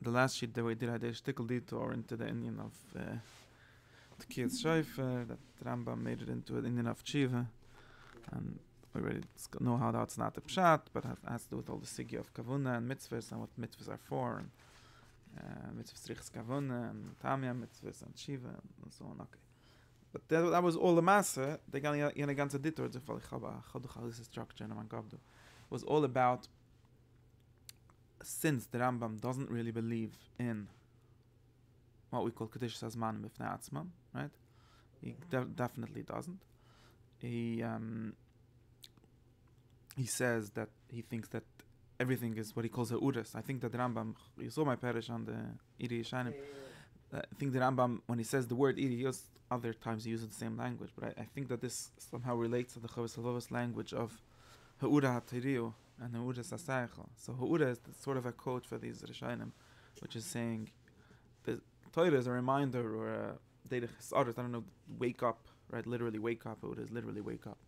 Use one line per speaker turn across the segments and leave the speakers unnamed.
the last sheet that we did, I did a shtickle detour into the Indian of the Kiyas Shaifer, that Rambam made it into an Indian of Tshiva, and we already know how that's not a pshat, but it has to do with all the sigi of kavuna and mitzvahs and what mitzvahs are for, and mitzvahs riches kavuna and tamya mitzvahs and shiva and so on. Okay, but that was all the massa. They got in a ganze detour. The Chaduchal structure and Amangabdu was all about, since the Rambam doesn't really believe in what we call Kedushas Hazmanim B'fnei Atzmam, right? He definitely doesn't. He says that he thinks that everything is what he calls ha'uras. I think that the Rambam, you saw my parish on the Iri Yeshanim. I think the Rambam, when he says the word Iri, other times he uses the same language, but I think that this somehow relates to the Chovos HaLevavos language of ha'ura ha'tiriu and ha'ura ha'saychel. So ha'ura is sort of a quote for these Rishonim, which is saying the Torah is a reminder or a derech hasaros, I don't know, wake up, right? Literally wake up. Ha'ura is literally wake up.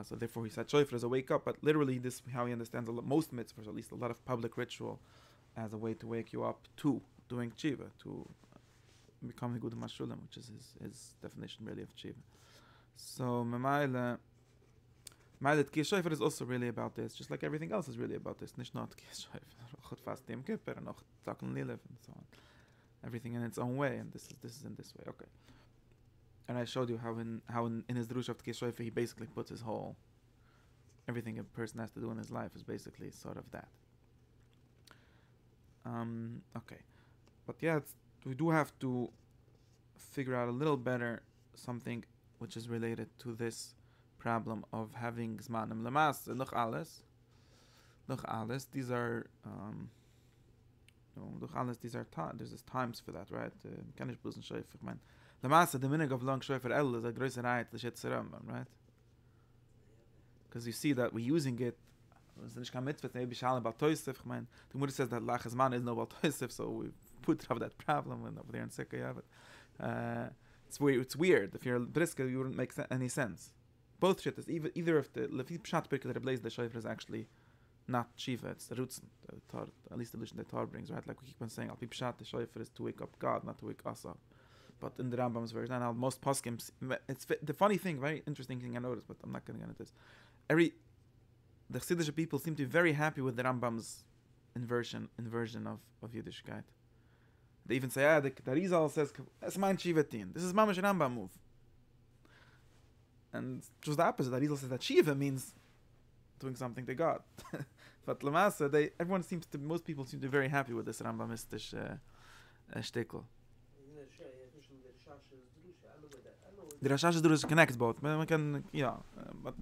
So therefore he said shofar is a wake up, but literally this is how he understands most mitzvahs, at least a lot of public ritual, as a way to wake you up to doing tshiva, to becoming good mashulam, which is his definition really of tshiva. So Memaila Kiyas Shofar is also really about this, just like everything else is really about this. Nicht not Kiyas Shofar, Chut Fast Yom Kippur, and Tzakon Lilev, and so on. Everything in its own way, and this is in this way. Okay. And I showed you how in his Drush of Kiyas Shofar he basically puts his whole, everything a person has to do in his life is basically sort of that. Okay. But yeah, we do have to figure out a little better something which is related to this problem of having Zmanim Lamas, Noch alles, these are, there's this times for that, right? Kann ich bloß ein Shofar, ich mein, Lamasa, the minig of long shofar el is a größer ayat l'shetz Rambam, right? Because you see that we're using it. It's nicht kein mitzvah, maybe shalom about Tosef. I mean, the Gemara says that lachas man is no about Tosef, so we put have that problem and over there in Sekha you have it. It's weird. If you're a brisker, you wouldn't make any sense. Both shittas, either if the lefi pshat pirkel that blaze the shofar is actually not shiva, it's the roots, at least the illusion that Tar brings, right? Like we keep on saying, al pi pshat the shofar is to wake up God, not to wake us up. But in the Rambam's version, and most poskim, it's the funny thing, very interesting thing I noticed, but I'm not going to get into this. The Chassidish people seem to be very happy with the Rambam's inversion of Yiddishkeit. They even say, the Rizal says, "Es mein Shivatin." This is mamash Rambam move, and just the opposite. The Rizal says that Shiva means doing something to God, but Lamasa, most people seem to be very happy with this Rambamistish shtickle. The Rashash Drush connects both. We can, but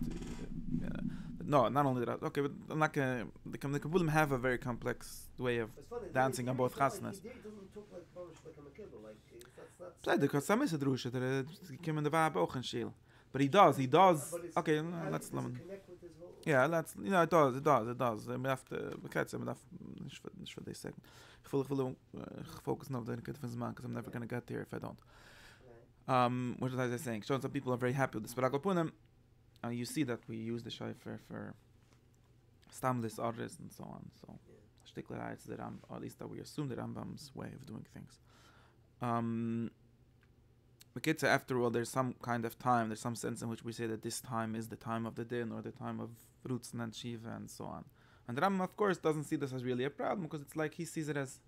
no, not only that. Okay, but like the Kabbalim have a very complex way of dancing on both chasnas. Because some is a drush that came in the vibe auch in Shil, but he does. Okay, let's yeah, it does. We have to. We can't say nicht for this second. Ich will focus on the because I'm never gonna get there if I don't. What was I saying? So some people are very happy with this. But Akapunim, you see that we use the shofar for stamlis orders and so on. So Shtikler writes that or at least that we assume the Rambam's way of doing things. The kids say after all, there's some kind of time, there's some sense in which we say that this time is the time of the din or the time of Rutzen and Shiva and so on. And the Rambam, of course, doesn't see this as really a problem because it's like he sees it as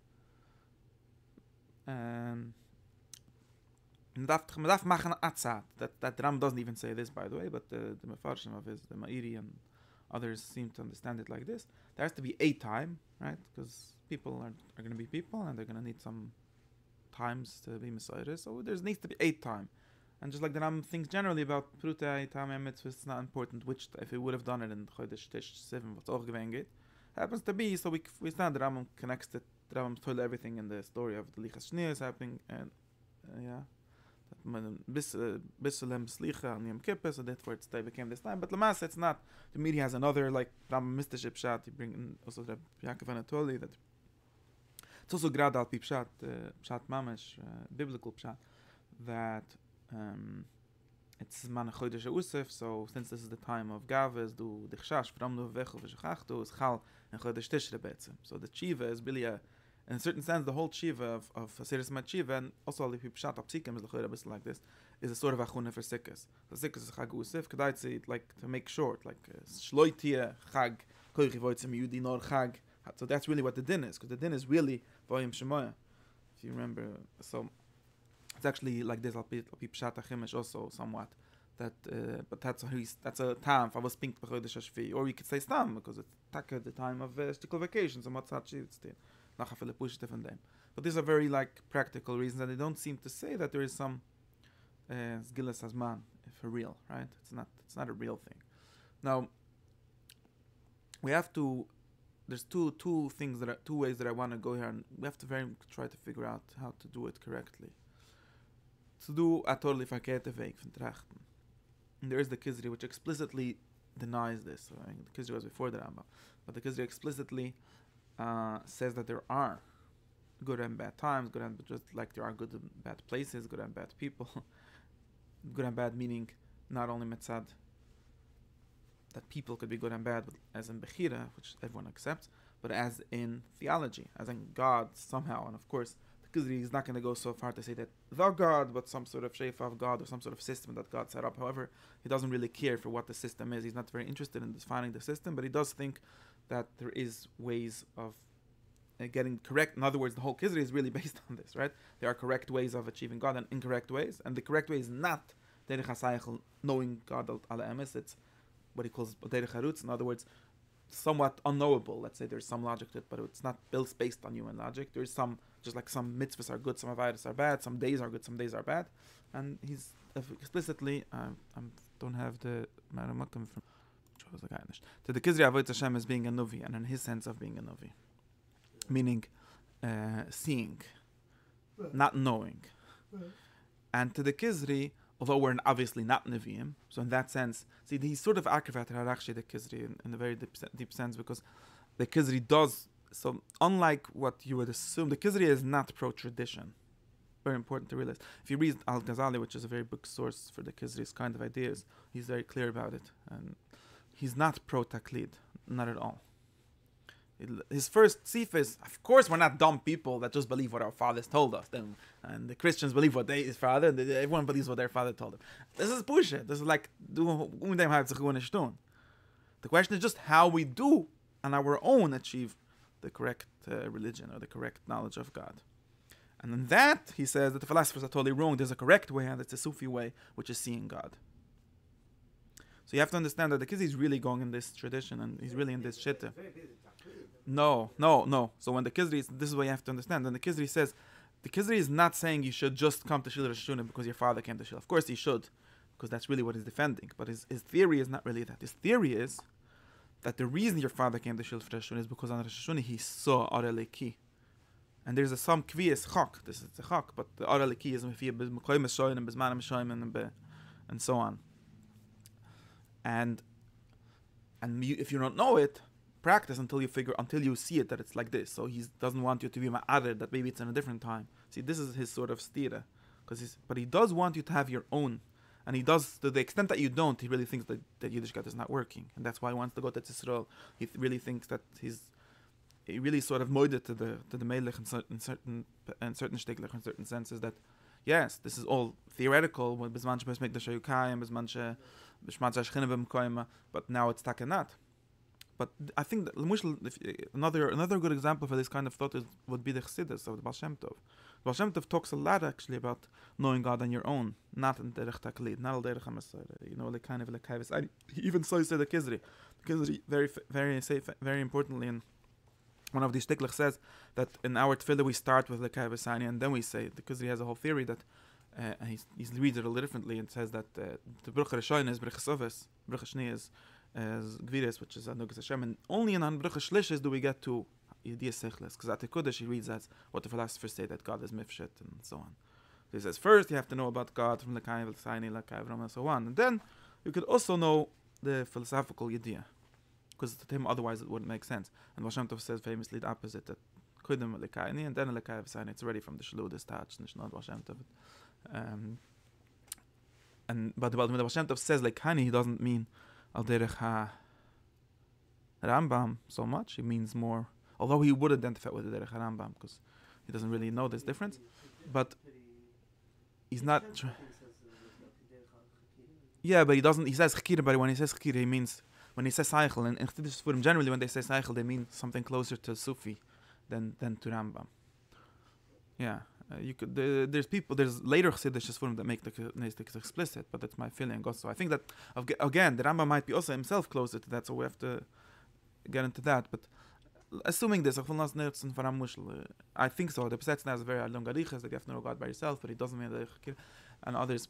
Medaf machen atzat. That Ram doesn't even say this, by the way, but the Mefarshim of his, the Ma'iri and others seem to understand it like this. There has to be a time, right? Because people are going to be people and they're going to need some times to be Messiah. So there needs to be a time. And just like the Ram thinks generally about Prutei, Tamei, Mitzvah, it's not important which, if he would have done it in Chodesh Tish 7, what's auch gewesen geht, happens to be, so we stand the Ram connects it, the Ram told everything in the story of the Lichas Shnia is happening, and Bissalem Slicha and Yom Kippur, so therefore it became this time. But Lamas, it's not. The media has another like Ram Mistaship Pshat. You bring in also the Yaakov Anatoli that it's also grad al pi Pshat, Pshat Mamash, biblical Pshat, that it's man Chodesh Usef. So since this is the time of Gaves, do Dichshash from the Vecho V'Shachachtu is Chal and Chodesh Tishre Betzim. So the Chiva is really a in a certain sense, the whole tshiva of Hasiris Matshiva, and also the Pshat of Psikim is a bit like this, is a sort of achuna for Sikkas. The Sikkas is Chag Usif, Kedaitzi, like to make short, like Shloitia Chag, Koichi Voitzim Yudi Nor Chag. So that's really what the din is, because the din is really Voyim Shemoya, if you remember. So it's actually like this, I'll be Pshat Achimish also somewhat. That, but that's a time for was pink or you could say stam because it's the time of stickle vacations and what's that different name. But these are very like practical reasons, and they don't seem to say that there is some Zgilas Hazman for real, right? It's not a real thing. Now we have to. There's two ways that I want to go here, and we have to try to figure out how to do it correctly. To do a totally verkehrte Weg von Trachten. And there is the Kizri, which explicitly denies this. So, the Kizri was before the Rambam, but the Kizri explicitly says that there are good and bad times, good and just like there are good and bad places, good and bad people. Good and bad meaning not only mitzad that people could be good and bad, as in Bechira, which everyone accepts, but as in theology, as in God somehow. And of course, the Kizri is not going to go so far to say that the God, but some sort of sheifa of God or some sort of system that God set up. However, he doesn't really care for what the system is. He's not very interested in defining the system, but he does think that there is ways of getting correct. In other words, the whole Kizri is really based on this, right? There are correct ways of achieving God and incorrect ways, and the correct way is not Derech HaSaychel, knowing God ala emes. It's what he calls Derech HaRutz. In other words, somewhat unknowable. Let's say there's some logic to it, but it's not built based on human logic. There's some, just like some mitzvahs are good, some avodas are bad, some days are good, some days are bad. And he's explicitly, I don't have the Maramakam from to the Kizri avodas Hashem as being a Novi, and in his sense of being a Novi. Meaning seeing, not knowing. And to the Kizri, although we're obviously not Nevi'im, so in that sense, see, he's sort of Akravat Harachshi, the Kizri, in a very deep sense, because the Kizri does, so unlike what you would assume, the Kizri is not pro-tradition. Very important to realize. If you read Al-Ghazali, which is a very big source for the Kizri's kind of ideas, he's very clear about it. And he's not pro-Taklid, not at all. His first sif is, of course, we're not dumb people that just believe what our fathers told us. And the Christians believe what his father, and everyone believes what their father told them. This is bullshit. This is like, the question is just how we do on our own achieve the correct religion or the correct knowledge of God. And in that, he says that the philosophers are totally wrong. There's a correct way, and it's a Sufi way, which is seeing God. So you have to understand that the Kizri is really going in this tradition, and he's really in this shitta. No. So when the Kizri, this is what you have to understand. And the Kizri says, the Kizri is not saying you should just come to Shil Rosh Hashanah because your father came to Shil. Of course he should, because that's really what he's defending. But his theory is not really that. His theory is that the reason your father came to Shil for Rosh Hashanah is because on Rosh Hashanah he saw Ara Leki. And there's some kviyas chak. This is the chak, but the Ara Leki is mefiyah b'mekayim eshoyin and b'zman eshoyin and so on. And if you don't know it, practice until you see it that it's like this. So he doesn't want you to be ma'arid that maybe it's in a different time. See, this is his sort of stira, but he does want you to have your own, and he does to the extent that you don't. He really thinks that Yiddishkeit is not working, and that's why he wants to go to Tzisrael. He really thinks that he really sort of moided to the Melech in certain shtiklech, in certain senses that yes, this is all theoretical. But now it's takenat. But I think that another good example for this kind of thought would be the Chassidus of the Baal Shem Tov. The Baal Shem Tov talks a lot actually about knowing God on your own, not in Derech Taklid, not in Derech HaMasayra. Like kind of like he even so said the Kizri. The Kizri very importantly, in one of these shtiklech says that in our tefillah we start with Lekay V'Sani and then we say, the Kizri has a whole theory that he reads it a little differently and says that the Bruch HaRishoyin is Bruch HaSoves, Bruch HaShni is Gviris, which is Anugas Hashem, and only in Bruch HaShlishis do we get to Yediyah Sechles, because at the Kodesh he reads that's what the philosophers say, that God is Mifshet and so on. So he says first you have to know about God from Lekay V'Sani, Lekay V'Ram and so on, and then you could also know the philosophical Yediyah, because to him otherwise it wouldn't make sense. And Baal Shem Tov says famously the opposite, that Kudim Lekayni and then Lekay V'Sani, it's already from the Shalud detached, and not Baal Shem Tov. But when the Baal Shem Tov says Lekayni, he doesn't mean Al Derech Rambam so much. He means more, although he would identify with the Derech Rambam, because He doesn't really know this difference, but he's not. Yeah, but he doesn't. He says chakira, but when he says chakira, he means when he says cycle. And in Chassidus Sforim, generally, when they say cycle, they mean something closer to Sufi than to Rambam. Yeah, you could. There's later Chassidus Sforim that make the Neistik explicit, but that's my feeling also. I think that again, the Rambam might be also himself closer to that, so we have to get into that. But assuming this, I think so. The Pesetzner has very long arichas that you have to know God by yourself, but he doesn't mean that. And others,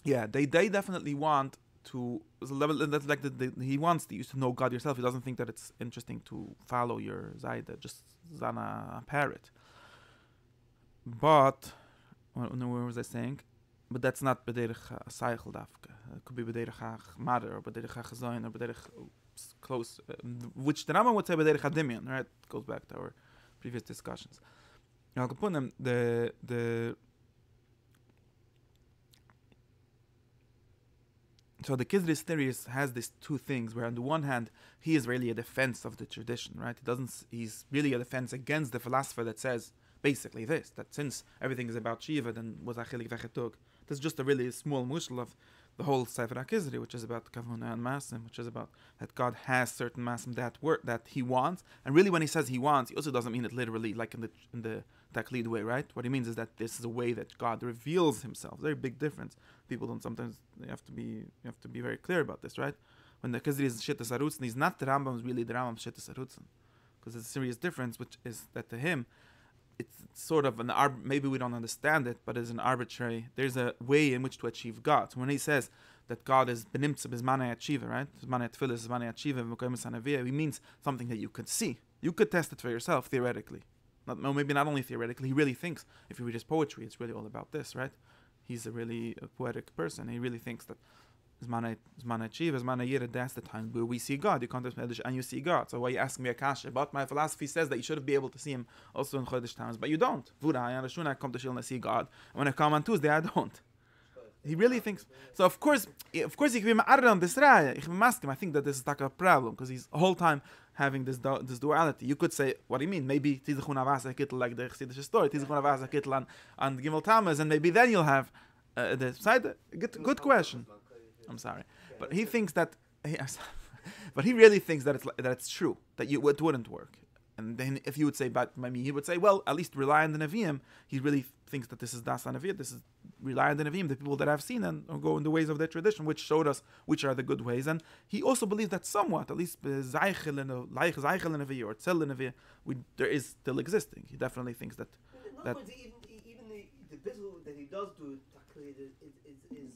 yeah, they definitely want to. That's like he wants you to know God yourself. He doesn't think that it's interesting to follow your Zayda, just Zana parrot. But where was I saying? But that's not b'derech cycle dafka. It could be b'derech mother or b'derech chazayin or b'derech close, which the Rambam would say b'derech hadimion. Right, it goes back to our previous discussions. Now, so the Kizri's theory has these two things, where on the one hand he is really a defense of the tradition, right? He's really a defense against the philosopher that says basically this, that since everything is about Shiva, then was achilik v'chetug. This is just a really small mushal of the whole Sefer HaKizri, which is about Kavuna and Masim, which is about that God has certain Masim that he wants. And really when he says he wants, he also doesn't mean it literally like in the Taklid way, right? What he means is that this is a way that God reveals himself. Very big difference. People don't sometimes, you have to be very clear about this, right? When the Kizri is Shittas Arutzen, he's not the Rambam's really the Rambam's Shittas Arutzen. Because there's a serious difference, which is that to him, it's sort of maybe we don't understand it, but there's a way in which to achieve God. So when he says that God is benimtza bizmanei achieva, right? Bizmanei tefillah, bizmanei achieva, v'koyim sanaviyah, he means something that you could see. You could test it for yourself, theoretically. Maybe not only theoretically, he really thinks, if you read his poetry, it's really all about this, right? He's a really poetic person. He really thinks that Zmanei achieva, zmanei yira, that's the time where we see God. You come to Medrash and you see God. So why you ask me a kasha? But my philosophy says that you should be able to see him also in Chodesh times, but you don't. Vura, I I come to Shul and I see God. And when I come on Tuesday, I don't. He really thinks. So of course, he can be ma'arr on this raya. I think that this is like a problem, because he's the whole time having this duality. You could say, what do you mean? Maybe Tizichun Avasa Kittel, like the Chassidische story, Tizichun Avasa Kittel and Gimel Tammuz, and maybe then you'll have the side. Good question. I'm sorry, but he thinks that. But he really thinks that it's true, that it wouldn't work. And then if you would say, but I mean, he would say, well, at least rely on the Nevi'im. He really thinks that this is Das Nevi'im. This is rely on the Nevi'im, the people that I've seen, and go in the ways of their tradition, which showed us which are the good ways. And he also believes that somewhat, at least Zeichel and Nevi'im or Tzel Nevi'im, there is still existing. He definitely thinks that.
In other words, even the bizzle that he does do is his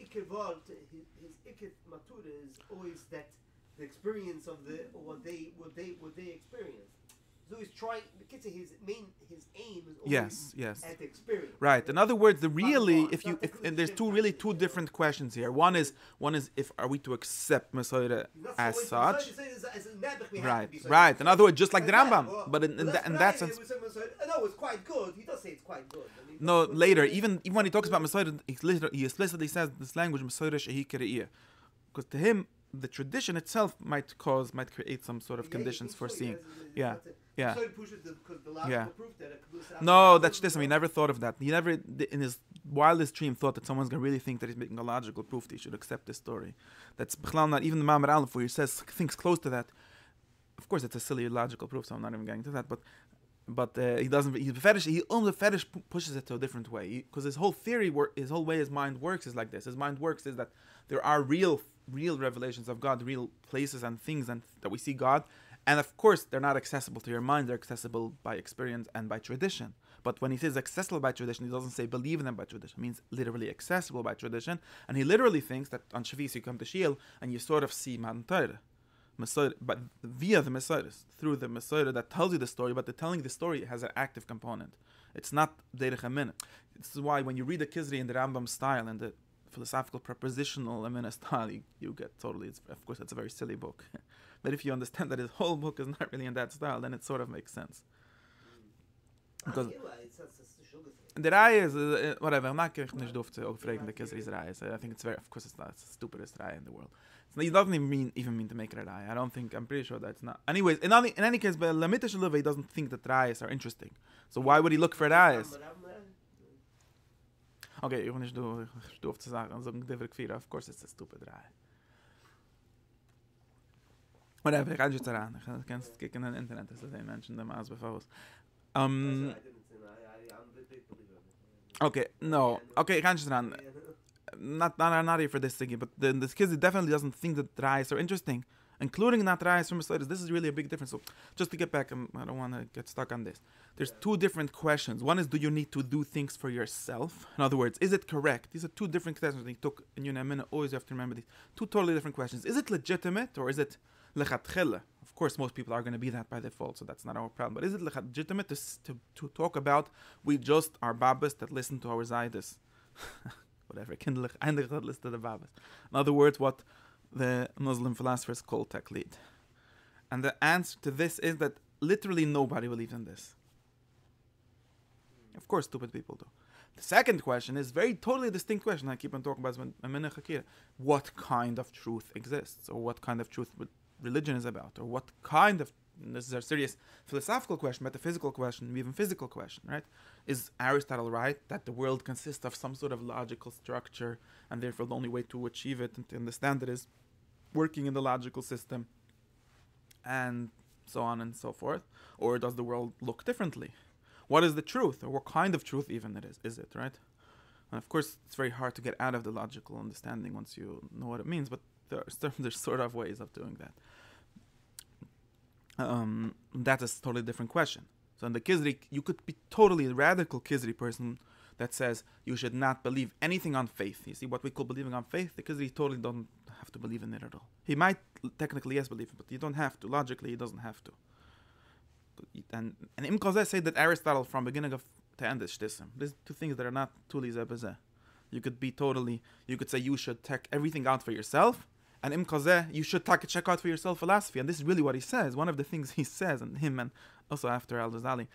ikir matura is always that the experience of what they experience. So he's trying. His aim is always at the experience.
Right. In other words, and there's two different questions here. One is if are we to accept Masorah as such? Right. In other words, just like the Rambam, but in that sense.
No, it's quite good. He does say it's quite good.
No, later, even when he talks about Masorah, he explicitly says this language Masorah shehi kiriyah, because to him the tradition itself might create some sort of conditions for seeing. Yeah. No, that's this. I mean, he never thought of that. He never, in his wildest dream, thought that someone's gonna really think that he's making a logical proof that he should accept this story. That's not even the Ma'amar Aleph, where he says things close to that. Of course, it's a silly logical proof, so I'm not even getting to that. But he doesn't. He's fetish. The fetish pushes it to a different way, because his whole theory, his whole way his mind works is like this. His mind works is that there are real revelations of God, real places and things that we see God. And of course, they're not accessible to your mind. They're accessible by experience and by tradition. But when he says accessible by tradition, he doesn't say believe in them by tradition. It means literally accessible by tradition. And he literally thinks that on Shavuos you come to Shiel and you sort of see Matan Torah. But via the Messiah, through the Messiah that tells you the story, but the telling the story has an active component. It's not Derech Amina. This is why when you read the Kizri in the Rambam style and the philosophical propositional Amina style, you get totally, of course, it's a very silly book. But if you understand that his whole book is not really in that style, then it sort of makes sense. Because
It's a sugar thing.
the Raya is, whatever, I'm not going to fragen the Kizri's Raya. So I think it's very, of course, it's not, it's the stupidest Raya in the world. He doesn't even mean to make it a Raya. I don't think, I'm pretty sure that's not. Anyways, in any case, but Lamitish Leva, he doesn't think that Rayas are interesting. So why would he look for Rayas? Okay, ich will nicht du auf zu sagen, so ein Divrik Vierer, of course it's a stupid Raya. Whatever, ich kann just daran. Ich kann es kicken in the Internet, das ist ein Mensch, der Maas bevor was. Okay, no. Okay, ich kann just daran. Not here for this thingy, but this kid definitely doesn't think that Rayas are interesting, including not Rayas from Mercedes. This is really a big difference. So just to get back, I don't want to get stuck on this. There's two different questions. One is, do you need to do things for yourself? In other words, is it correct? These are two different questions. They took in a minute. Always have to remember these. Two totally different questions. Is it legitimate or is it lechatchila? Of course, most people are going to be that by default, so that's not our problem. But is it legitimate to talk about we just are Babas that listen to our Zaydis? Whatever, eindig that listen to the Babas. In other words, what the Muslim philosophers call taqlid. And the answer to this is that literally nobody believes in this. Of course, stupid people do. The second question is very totally distinct question. I keep on talking about what kind of truth exists, or what kind of truth religion is about, or what kind of, this is a serious philosophical question, metaphysical question, even physical question, right? Is Aristotle right that the world consists of some sort of logical structure, and therefore the only way to achieve it and to understand it is working in the logical system, and so on and so forth? Or does the world look differently? What is the truth, or what kind of truth even it is it, right? And of course, it's very hard to get out of the logical understanding once you know what it means, but there's sort of ways of doing that. That is a totally different question. So in the Kizri, you could be totally a radical Kizri person that says you should not believe anything on faith. You see, what we call believing on faith, the Kizri totally don't have to believe in it at all. He might technically, yes, believe it, but you don't have to. Logically, he doesn't have to. And Im Kozeh say that Aristotle from beginning of to end is shtissim. There's two things that are not tuli zebezeh. You could say you should check everything out for yourself, and Im Kozeh, you should check out for yourself philosophy. And this is really what he says. One of the things he says, and him, and also after Al-Razali,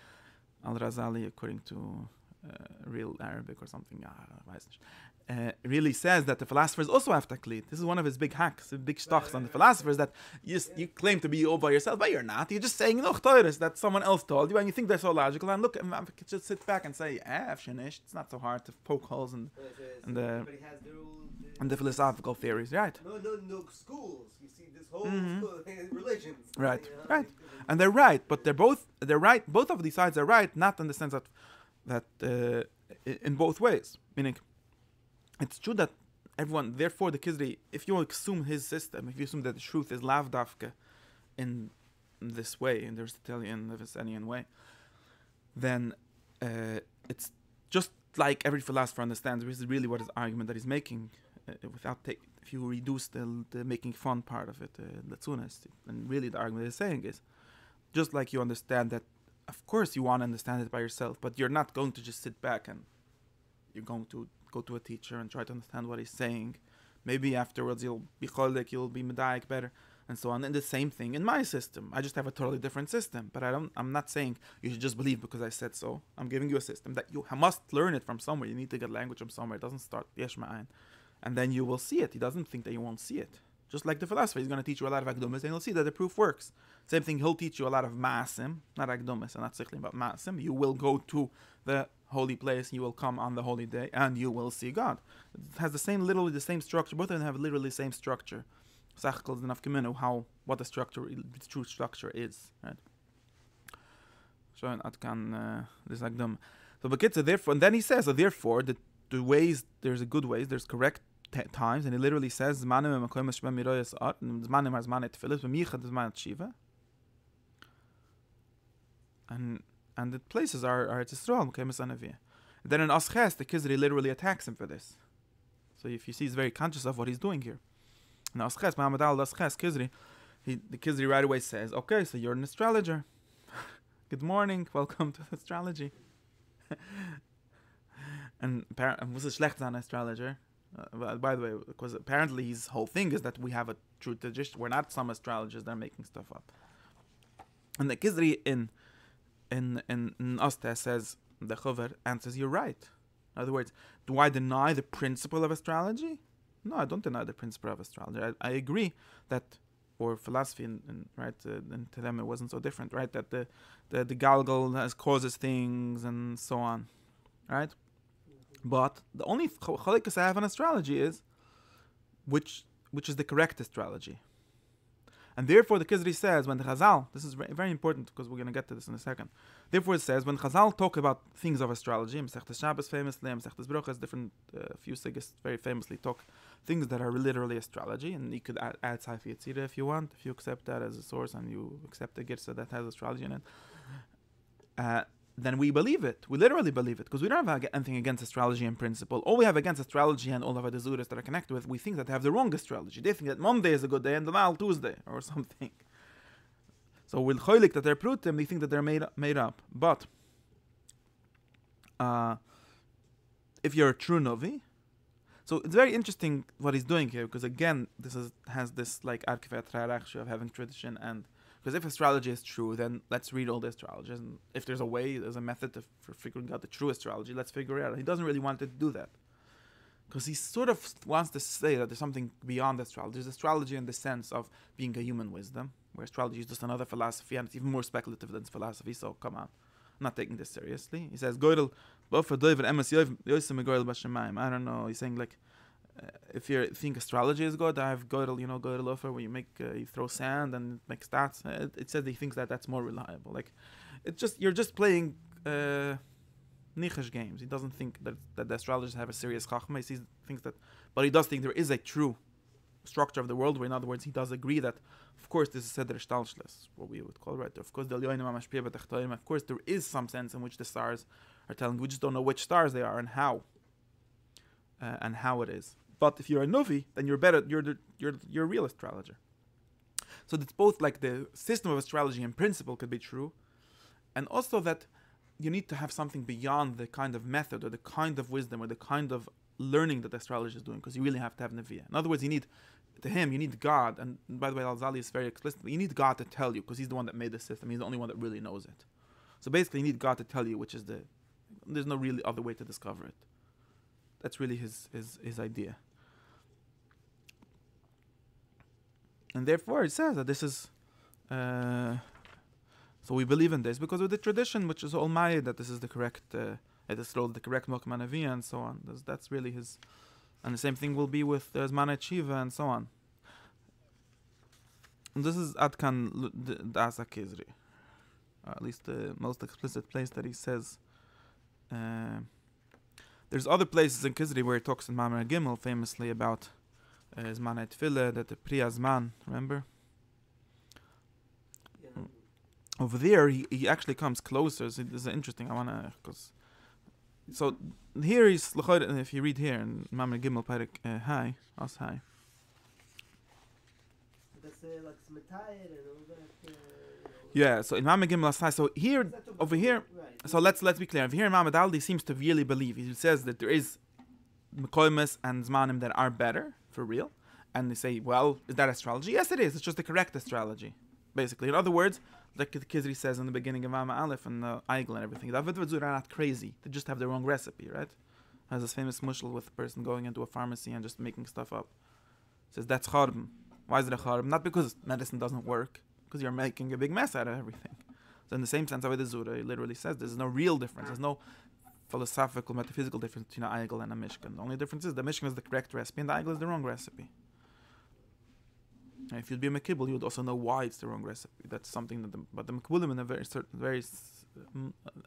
according to real Arabic or something, really says that the philosophers also have taqlid. This is one of his big hacks, big stachs on the philosophers, that you claim to be all by yourself, but you're not. You're just saying, that someone else told you, and you think they're so logical. And look, I could just sit back and say, it's not so hard to poke holes in the philosophical theories, right?
No schools. You see this whole religions.
Right. And they're right, but they're right. Both of these sides are right, not in the sense that in both ways. Meaning, it's true that everyone, therefore the Kizri, if you assume his system, if you assume that the truth is lav dafka in this way, in the Aristotelian, the Vicenian way, then it's just like every philosopher understands. This is really what his argument that he's making, if you reduce the making fun part of it, the tzunas, and really the argument he's saying is, just like you understand that, of course you want to understand it by yourself, but you're not going to just sit back and you're going to go to a teacher and try to understand what he's saying. Maybe afterwards you'll be choldik, you'll be medayik better, and so on. And the same thing in my system. I just have a totally different system, but I'm not saying you should just believe because I said so. I'm giving you a system that you must learn it from somewhere. You need to get language from somewhere. It doesn't start yesh ma'ayin, and then you will see it. He doesn't think that you won't see it. Just like the philosopher, he's going to teach you a lot of akdumas, and you'll see that the proof works. Same thing, he'll teach you a lot of ma'asim, not akdumas, and not sikhlim, but ma'asim. You will go to the holy place, you will come on the holy day, and you will see God. It has literally the same structure. Both of them have literally the same structure. What the true structure is, right? So therefore, and then he says, therefore, the ways, there's a good ways, there's correct times, and he literally says, and the places are Yisrael. Then in Asches, the Kizri literally attacks him for this. So if you see, he's very conscious of what he's doing here. In Asches, Muhammad al-Asches, Kizri, the Kizri right away says, okay, so you're an astrologer. Good morning, welcome to astrology. And was it schlecht an astrologer? By the way, because apparently his whole thing is that we have a true tradition. We're not some astrologers that are making stuff up. And the Kizri in in Osta says, the Chover answers, you're right. In other words, do I deny the principle of astrology? No, I don't deny the principle of astrology. I agree that, or philosophy, right, and to them it wasn't so different, right? That the Galgal causes things and so on, right? But the only chalikus I have on astrology is which is the correct astrology. And therefore the Kizri says, when the Chazal, this is very important because we're going to get to this in a second. Therefore it says, when Chazal talk about things of astrology, Masechtas Shabbos famously, Masechtas Brochas, different few sigas very famously talk things that are literally astrology, and you could add Saifi Yetzirah if you want, if you accept that as a source and you accept the Girsa that has astrology in it. Then we believe it. We literally believe it because we don't have anything against astrology in principle. All we have against astrology and all of the Zuras that are connected with, we think that they have the wrong astrology. They think that Monday is a good day and the Tuesday or something. So with Cholik that they're prutim, they think that they're made up. But if you're a true Novi, so it's very interesting what he's doing here because again, this has this like Arkefet of having tradition and. Because if astrology is true, then let's read all the astrologers. And if there's a method for figuring out the true astrology, let's figure it out. He doesn't really want to do that. Because he sort of wants to say that there's something beyond astrology. There's astrology in the sense of being a human wisdom, where astrology is just another philosophy, and it's even more speculative than philosophy, so come on. I'm not taking this seriously. He says, I don't know, he's saying like, if you think astrology is good, I have Gödel offer where you throw sand and it makes stats. It says he thinks that that's more reliable. Like, you're just playing nichesh games. He doesn't think that the astrologers have a serious chachma. He thinks that, but he does think there is a true structure of the world. Where, in other words, he does agree that, of course, this is seder shtalshles, what we would call, right? Of course, of course, there is some sense in which the stars are telling. We just don't know which stars they are and how it is. But if you're a Novi, then you're better. You're a real astrologer. So it's both like the system of astrology in principle could be true, and also that you need to have something beyond the kind of method or the kind of wisdom or the kind of learning that the astrologer is doing, because you really have to have Nevi'ah. In other words, you need God. And by the way, Al-Zali is very explicit. You need God to tell you, because he's the one that made the system. He's the only one that really knows it. So basically, you need God to tell you, there's no really other way to discover it. That's really his idea. And therefore, it says that this is... so we believe in this, because of the tradition, which is all Maya, that this is the correct... the correct Mokman Aviyah and so on. That's really his... And the same thing will be with Zman Shiva and so on. And this is Adkan Dasa Kizri. At least the most explicit place that he says... there's other places in Kizri where he talks in Mamre Gimel famously about Zman Tefillah, that the Priya Zman, remember? Yeah. Over there, he actually comes closer. So this is interesting. So here he's, if you read here in Mamre Gimel Parik Hai, As Hai.
That's like Smetayr and all that.
Yeah, so in Mamre Gimel As Hai, so here, over here, right. So let's be clear. Over here, Mamad Aldi seems to really believe. He says that there is Mekoimus and Zmanim that are better, for real. And they say, well, is that astrology? Yes, it is. It's just the correct astrology, basically. In other words, like the Kizri says in the beginning of Mama Aleph and Eigel and everything, the Avid Vadzur are not crazy. They just have the wrong recipe, right? Has this famous mushal with a person going into a pharmacy and just making stuff up. It says, that's charbim. Why is it a charbim? Not because medicine doesn't work, because you're making a big mess out of everything. So in the same sense, Avid Zura, he literally says there's no real difference. There's no philosophical, metaphysical difference between an Eigel and a Mishkan. The only difference is the Mishkan is the correct recipe and the Eigel is the wrong recipe. If you'd be a Mekibul, you would also know why it's the wrong recipe. That's something that but the Mekibulim in a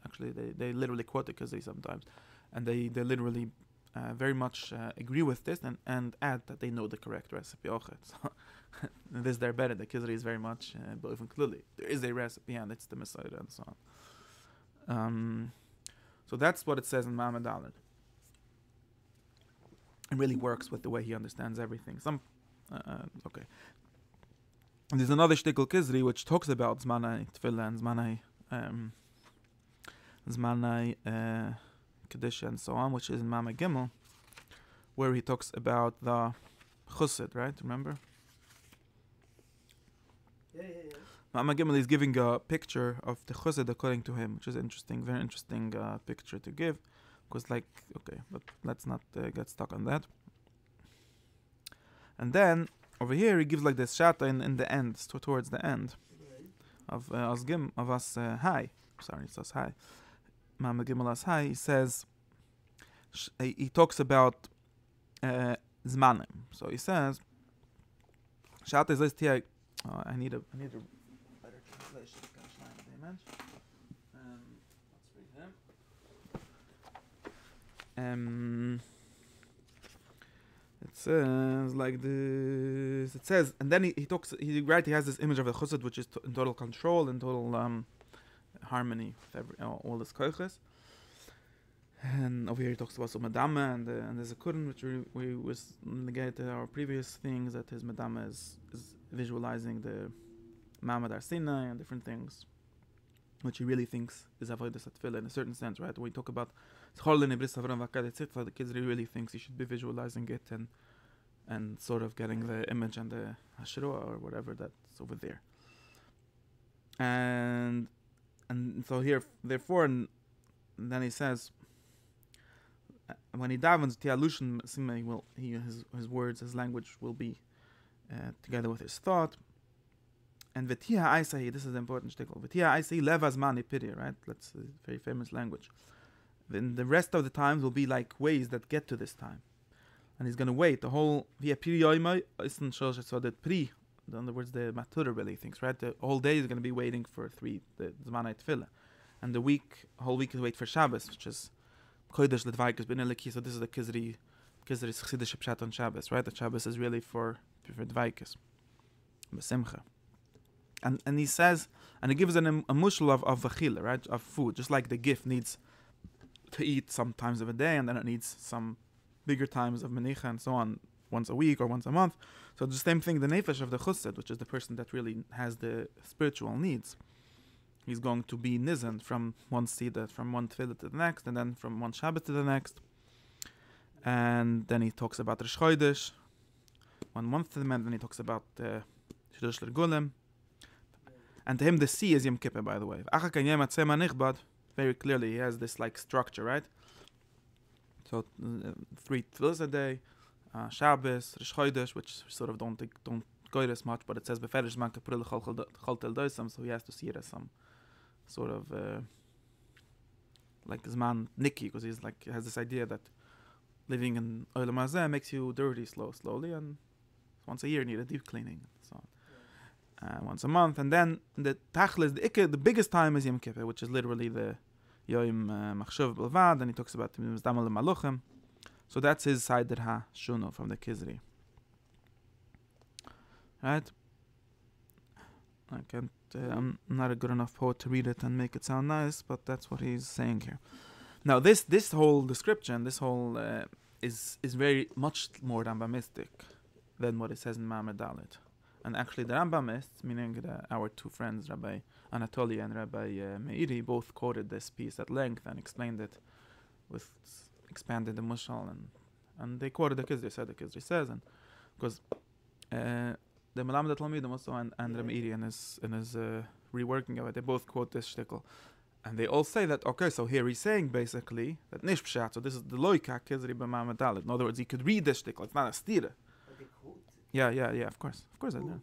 actually they literally quote it because they sometimes, and they literally very much agree with this and add that they know the correct recipe. So this they're better. The Kizri is very much, but even clearly there is a recipe and it's the Messiah and so on. So that's what it says in Ma'amad Alad. It really works with the way he understands everything. Okay. And there's another shtickle Kizri which talks about Zmanai Tefillah and Zmanai Kedusha and so on, which is in Mama Gimel, where he talks about the Chussid, right? Remember?
Yeah.
Mama Gimel is giving a picture of the chesed according to him, which is interesting, very interesting picture to give. Because okay, but let's not get stuck on that. And then, over here, he gives like this shata in the end, towards the end of us high. Sorry, it says high. Mama Gimel as high. He says, he talks about zmanim. So he says, shata is this here. I need a better translation. Let's read him. It says like this. It says, and then he talks. He has this image of the chesed, which is in total control and total harmony with all his koiches. And over here he talks about some madama and there's a kuren, which we was negated our previous things, that his madama is visualizing the Ma'amad Har Sinai and different things, which he really thinks is avodas atfila in a certain sense, right? When we talk about the kids, he really thinks he should be visualizing it and sort of getting the image and the hashroa or whatever that's over there. And so here, therefore, and then he says, when he davens, his words, his language will be together with his thought. And v'tia aisahi, this is the important shtickle. V'tia aisahi levas mani piri, right? That's a very famous language. Then the rest of the times will be like ways that get to this time. And he's going to wait the whole, via piri yoimai, so that pri, in other words, the matura really thinks, right? The whole day is going to be waiting for the zmanai tefillah. And the whole week is wait for Shabbos, which is kodesh l'dvaikus b'neliki. So this is the kizri chsidish pshat on Shabbos, right? The Shabbos is really for dvaikus, b'simcha. And he says, and he gives a mushal of v'chila, right? Of food, just like the gift needs to eat some times of a day, and then it needs some bigger times of menicha and so on, once a week or once a month. So the same thing, the nefesh of the chused, which is the person that really has the spiritual needs, he's going to be nizen from one sida, from one tefillah to the next, and then from one Shabbat to the next. And then he talks about Rosh Chodesh, 1 month to the end, then he talks about Shiddush L'Gulim. And to him, the sea is Yom Kippur, by the way. Very clearly, he has this like structure, right? So 3 tefillahs a day, Shabbos, Rosh Chodesh, which sort of don't go this much, but it says beferish man kapril chol tel doisam, so he has to see it as some sort of like zman nikki, because he's like has this idea that living in olam hazeh makes you dirty slowly, and once a year you need a deep cleaning and so on. Once a month, and then the tachlis, the biggest time is Yom Kippur, which is literally the Yom Machshav Belvad, and he talks about Mizdamal Maluchim. So that's his side that ha shuno from the Kizri. Right? I'm not a good enough poet to read it and make it sound nice, but that's what he's saying here. Now this whole description, this whole is very much more Rambamistic than what it says in Ma'amad Dalet. And actually the Rambamists, meaning our two friends, Rabbi Anatoly and Rabbi Meiri, both quoted this piece at length and explained it with expanded the mushal, and they quoted the Kizri, said the Kizri says, and because the Melamed Talmidim also and Rabbi Meiri in his reworking of it, they both quote this shtickle. And they all say that, okay, so here he's saying basically that Nish Pshat, so this is the Loika Kizri b'Ma'amad Dalet. In other words, he could read this shtickle, it's not a stira. Yeah, of course I do.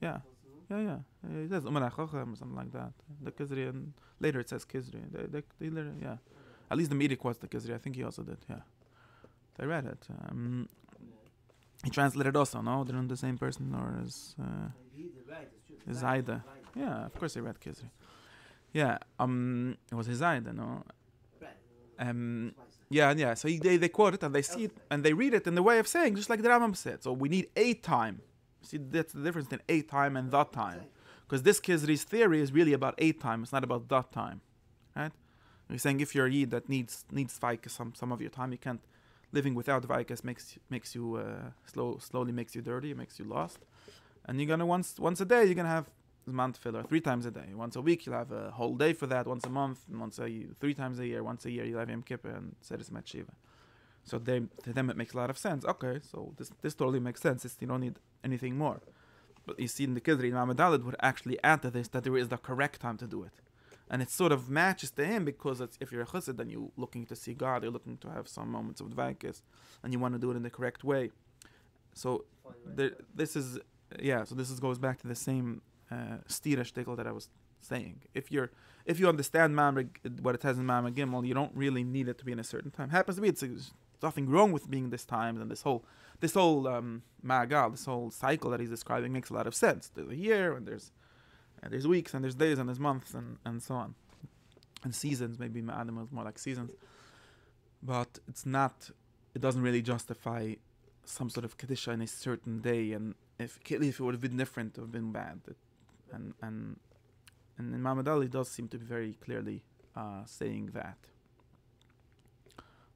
Yeah. It says Umar HaChochem or something like that. The Kizri, and later it says Kizri. They later, yeah. At least the Meiri quotes the Kizri. I think he also did, yeah. I read it. He translated also, no? They're not the same person, or is Zaida. Yeah, of course he read Kizri. Yeah, it was his Zaida, no? Yeah. So they quote it and they see it and they read it in the way of saying, just like the Rambam said. So we need a time. See, that's the difference between a time and the time. Because this Kizri's theory is really about a time. It's not about the time, right? He's saying if you're a Yid that needs Vaikas some of your time, you can't. Living without Vaikas makes you slowly makes you dirty, makes you lost. And you're gonna once a day you're gonna have Zman Tefillah 3 times a day. Once a week you'll have a whole day for that. Once a month, and 3 times a year. Once a year you'll have Yom Kippur and Sederis Matshiva. So to them it makes a lot of sense. Okay, so this totally makes sense. You don't need anything more. But you see in the Kidri, Imam Adalid would actually add to this that there is the correct time to do it. And it sort of matches to him because if you're a chassid, then you're looking to see God, you're looking to have some moments of dvaikus, and you want to do it in the correct way. So this goes back to the same stira shtickle that I was saying. If you understand what it has in Ma'amar Gimel, you don't really need it to be in a certain time. Happens to be there's nothing wrong with being this time, and this whole ma'agal, this whole cycle that he's describing makes a lot of sense. There's a year, and there's weeks, and there's days, and there's months, and so on, and seasons. Maybe ma'adim is more like seasons, but it doesn't really justify some sort of kedusha in a certain day. And if it would have been different, it would have been bad. And Imam Adali does seem to be very clearly saying that.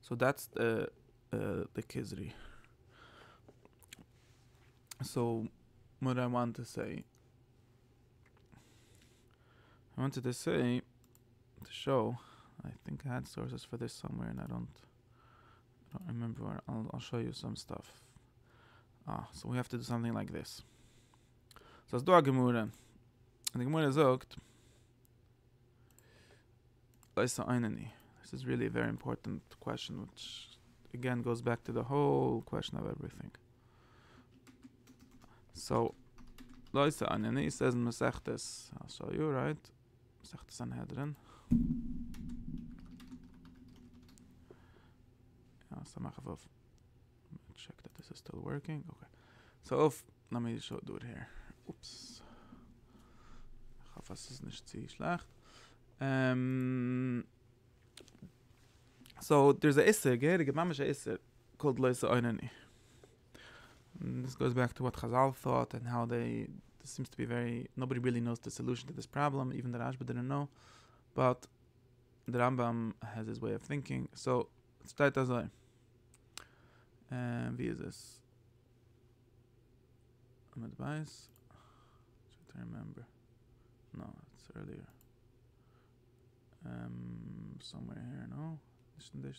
So that's the Kizri. So what I wanted to say, to show, I think I had sources for this somewhere, and I don't remember where. I'll show you some stuff. So we have to do something like this. So it's Dua Gemura. And the Gemura sagt, this is really a very important question, which again goes back to the whole question of everything. So, Loisa Anani says in Masechtes, I'll show you, right? Masechtes Sanhedrin. Check that this is still working. Okay. So, let me do it here. Oops. Ich hoffe, es ist nicht zu schlecht. So there's a Isser, geherige Mamisha Isser, called Loisa Oinani. This goes back to what Chazal thought and how this seems to be nobody really knows the solution to this problem, even the Rashba didn't know. But the Rambam has his way of thinking. So, it's tight as I. Wie ist es? I'm advice. Try to remember. No, it's earlier. Somewhere here, no? Sorry,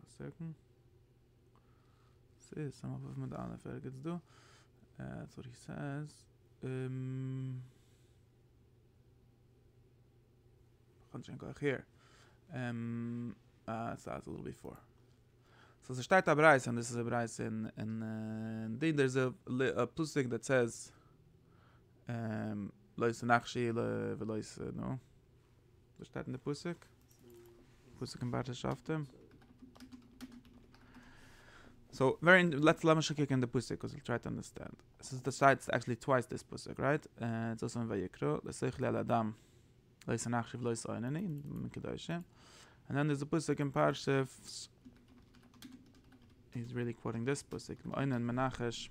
a second. See, some of them gets do. That's what he says. Here. It starts a little before. So the start Bryce, and this is a Bryce in then there's a pusik that says Lois Nachshi Lois no. The start in the pusik in Barteshaftem. So let's kick in the pusik because we'll try to understand. This is the side. It's actually twice this pusik, right? It's also in Vayikro. L'seichli al Adam Lois Nachshi Lois Oinani in Kedoshim. And then there's a pusik in Parshas. He's really quoting this pusik. Oinen Menachesh.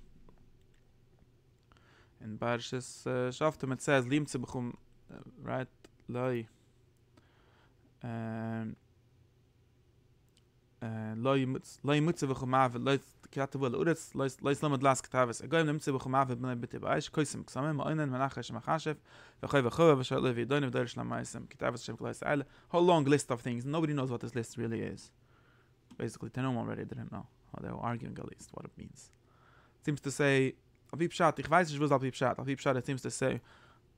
In Parshas Shaftim it says Lim Tzibchum, right? Loi. Loi Mutzibchum Mavet. Loi Kiatavul Uretz. Loi Slamed Las Katavis. Agoyim Mutzibchum Mavet Bnei B'tei B'aish. Koisim Ksamim. Oinen Menachesh Machashev. V'choy v'choy v'shal Levi. Doin v'doir Shlamaisem. Kitavis Shem K'lai Sa'ale. Whole long list of things. Nobody knows what this list really is. Basically, Tanum already didn't know. They were arguing at least what it means. It seems to say, Avi Pshat, ich weiß nicht, was Avi Pshat. Avi Pshat, it seems to say,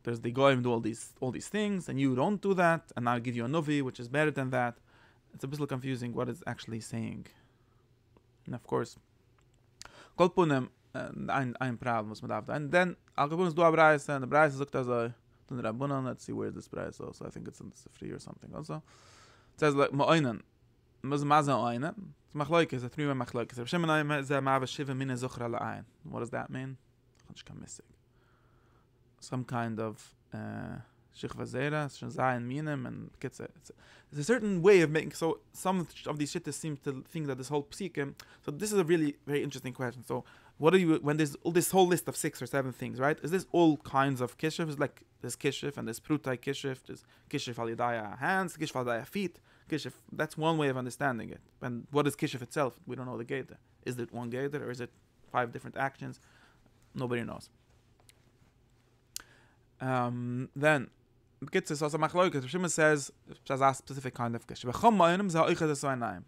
there's the Goyim do all these things, and you don't do that, and I'll give you a Novi, which is better than that. It's a bit confusing what it's actually saying. And of course, Kol Punem, ein Problem, was man darf. And then, Al Kapunem do a Bryce, and the Bryce sagt also, then the Rabbunan, let's see where this Bryce also, I think it's in the Sifri or something also. It says like, Ma'oinen, Maza Oinen, what does that mean? Some kind of and it's a certain way of making. So some of these shittas seem to think that this whole psikim. So this is a really very interesting question. So what are you when there's all this whole list of 6 or 7 things, right? Is this all kinds of kishif? Is like there's kishif and there's prutai kishif, there's kishif al yadaya hands, kishif al yadaya feet. Kishif, that's one way of understanding it. And what is kishif itself? We don't know the geder. Is it one geder or is it 5 different actions? Nobody knows. Then gets us also machloikas. Shimon says a specific kind of kishif.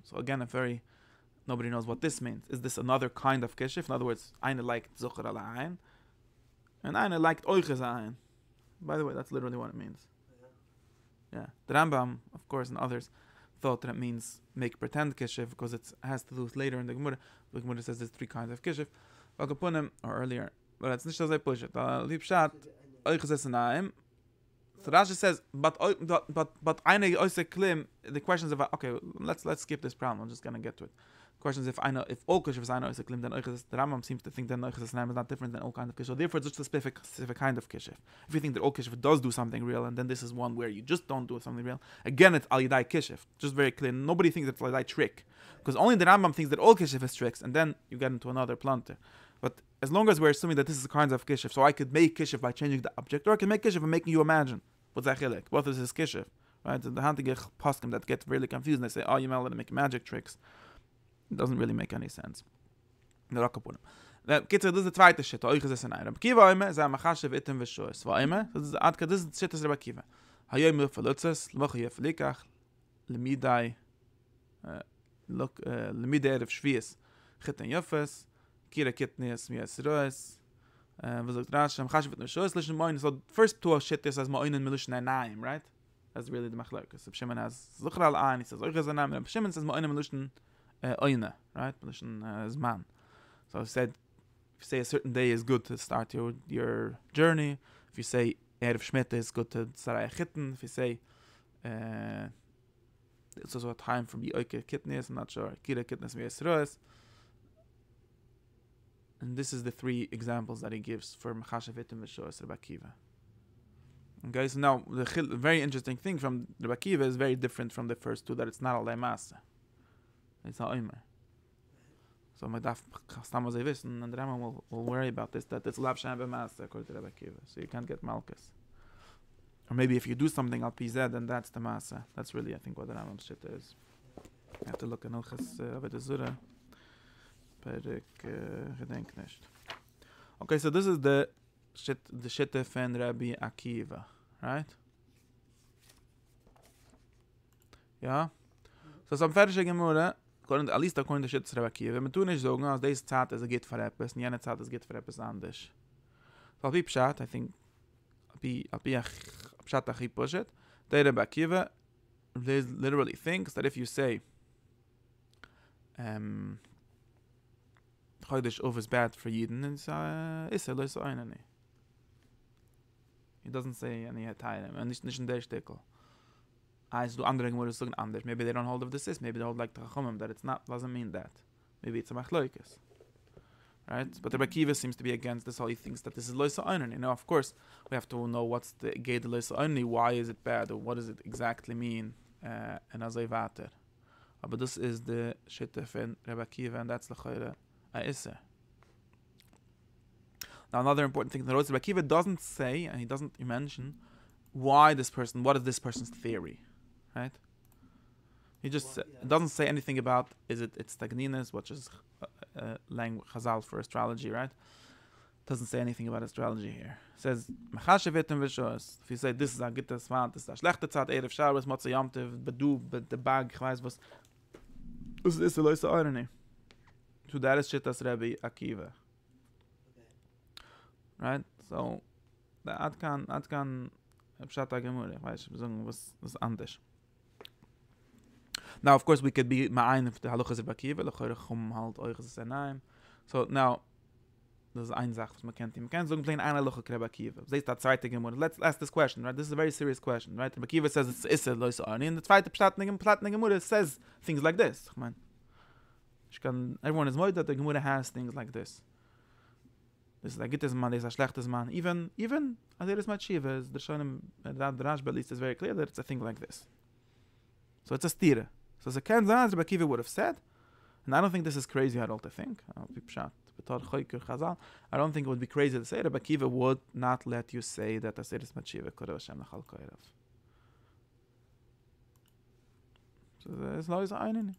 So again, a very nobody knows what this means. Is this another kind of kishif? In other words, eine liked Zucher allein, and eine liked Oiches ein. By the way, that's literally what it means. Yeah. The Rambam, of course, and others thought that it means make pretend kishif because it has to do with later in the Gemara. The Gemara says there's 3 kinds of kishif. Or earlier. But it's nicht so they push it. Lieb Pshat, Oiches es ein. So Rashi says, but eine oise klim. The question is about let's skip this problem. I'm just gonna get to it. The question is if all kishuf is eine oise klim, then oiches. The Rambam seems to think that oiches es is not different than all kinds of kishuf. So therefore, it's just a specific kind of kishuf. If you think that all kishuf does do something real, and then this is one where you just don't do something real, again it's al yadai kishuf. Just very clear. Nobody thinks it's al yadai trick, because only the Rambam thinks that all kishuf is tricks, and then you get into another planter. But as long as we're assuming that this is a kind of kishuf, so I could make kishuf by changing the object, or I can make kishuf by making you imagine. What's that chilek? What is his kishuf? Right? The handige poskim that get really confused and they say, oh, you're allowed to make magic tricks. It doesn't really make any sense. That this is the zweite shit. Oiches es ein. Rabbi Kiva oime, ze machashev item v'shoes. Va oime, this is the shit is Rabbi Kiva. Hayoim verlutzes, l'mochi yeflikach, lemidai, lemidai erev shvies, chitten yofes, kira kitnias mias roes, v'zog drashem, machashev item v'shoes, lishn moin. So first two shit is as moinen milushn naim, right? That's really the machlokes. Shimon has zuchra al ein, he says oiches es ein. Shimon says moinen milushn oine, right? Milushn zman. So if you say a certain day is good to start your journey, if you say Erev Shmita is good to Sarai Chitten, if you say it's also a time from the Oike Kitnis, I'm not sure, Kira Kitnis V'Yesroes. And this is the 3 examples that he gives for Mechashev Itim V'Shoes Rabbi Akiva. Okay, so now the very interesting thing from Rabbi Akiva is very different from the first 2, that it's not Alei Masa. It's not Omer. So my daf stamos wissen, and the Rambam will worry about this, that it's lav shem b'maaseh according to Rabbi Akiva. So you can't get malchus. Or maybe if you do something al pizeh, then that's the maaseh. That's really, I think, what the Rambam's shit is. You have to look in Hilchas Avodah Zarah. Perek gedenk nicht. Okay, so this is the shitte from Rabbi Akiva, right? Yeah. So some fertige Gemara. At least according to Shitz Rabbi Akiva. Wenn man tun nicht sagen, als diese Zeit ist geht für etwas, und jene Zeit ist geht für etwas anders. So Alpi Pshat, I think, Alpi Pshat achi pushet, the Rabbi Akiva literally thinks that if you say Chodesh Ov is bad for Yidden, it's Issa, lo Issa Einani. He doesn't say any Hatayim, and nicht in der Stickel. Do andere Gemara sagen anders. Maybe they don't hold of this, maybe they hold like the Chachomim, that it's not, doesn't mean that. Maybe it's a machloikis. Right? But the Rabbi Akiva seems to be against this, all he thinks that this is loisa einani. Now, of course, we have to know what's the gate loisa einani, why is it bad, or what does it exactly mean, and azay vater. But this is the shittah from Rabbi Akiva, and that's the chayra ha'isser. Now, another important thing to notice, Rabbi Akiva doesn't say, and he doesn't mention, what is this person's theory. Right? He just doesn't say anything about it's Tagninas, which is language Chazal for astrology, right? Doesn't say anything about astrology here. It says if you say this is a gute Zwan, this is a schlechte Zeit, Erev Shabbos, Motzei Yom Tov, Bedu, the bag, ich weiß was. Das ist die Leute irony. So that is Shittas Rabbi Akiva. Right? So that can Pshat Gemara, ich weiß, was anders. Now, of course, we could be ma'ayin if the halachas of Akiva, l'chorechum halt oiches enaim. So now, there's eine Sache, was man kennt. Man kann sagen, plain eine Halacha Rabbi Akiva. Das ist der zweite Gemara. Let's ask this question, right? This is a very serious question, right? Rabbi Akiva says it's issa lois arni, and the zweite Platne Gemara says things like this. Everyone is moed that the Gemara has things like this. This is a gutes man, this is a schlechtes man. Even Azeres Matshiva, the Shonim, the Rashba at least is very clear that it's a thing like this. So it's a stira. So as a Kenzan, Rabbi Akiva would have said, and I don't think this is crazy at all to think. I don't think it would be crazy to say Rabbi Akiva would not let you say that Aseres Matshiva Koreh Hashem Nachal Koirav. So there's no einen.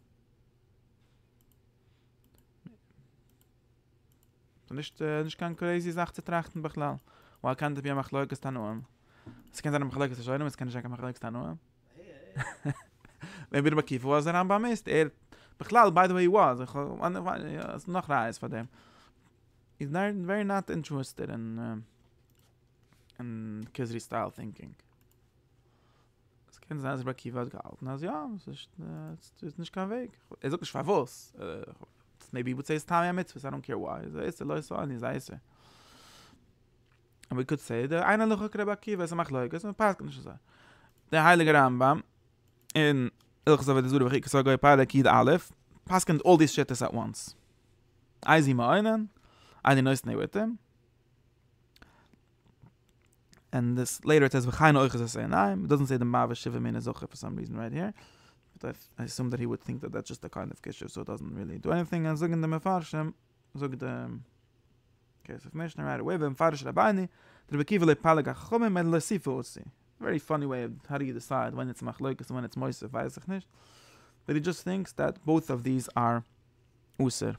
So nicht kein crazy Sache zu trachten, Bechlal. Weil kann das ja Machloikes Tanuam. Es kann sein Machloikes Tanuam, es kann nicht Machloikes Tanuam. Maybe Rabbi Akiva was a Rambam ist. Bechlal, by the way, he was. It's noch reis for them. He's not, very not interested in Kizri style thinking. Es kann sein, dass Rabbi Akiva hat gehalten. Also ja, es ist nicht kein Weg. Sagt nicht, was. Maybe he would say it's Tami HaMitzvah, I don't care why. It's a lois on, he's a and we could say, der eine Luchak Rabbi Akiva, macht Leukes, und passt nicht so. Der Heilige Rambam, in Ilchus of the Zura, V'chik, so go Pada Kid Aleph, passt all these shittas at once. Eisi ma'oinen, eine neus ne with him. And this later it says, V'chayna oiches es it doesn't say the Mava Shiva Mina Zoche for some reason right here. But I assume that he would think that that's just a kind of kishuv, so it doesn't really do anything. And zog in the Mefarshim, zog the case of Mishnah right away, but Mefarish Rabbeini, the Rebbe Kiva le'paleg ha'chomim and le'sifu utzi. Very funny way of how do you decide when it's machloikus and when it's moisef, weiß ich nicht. But he just thinks that both of these are user.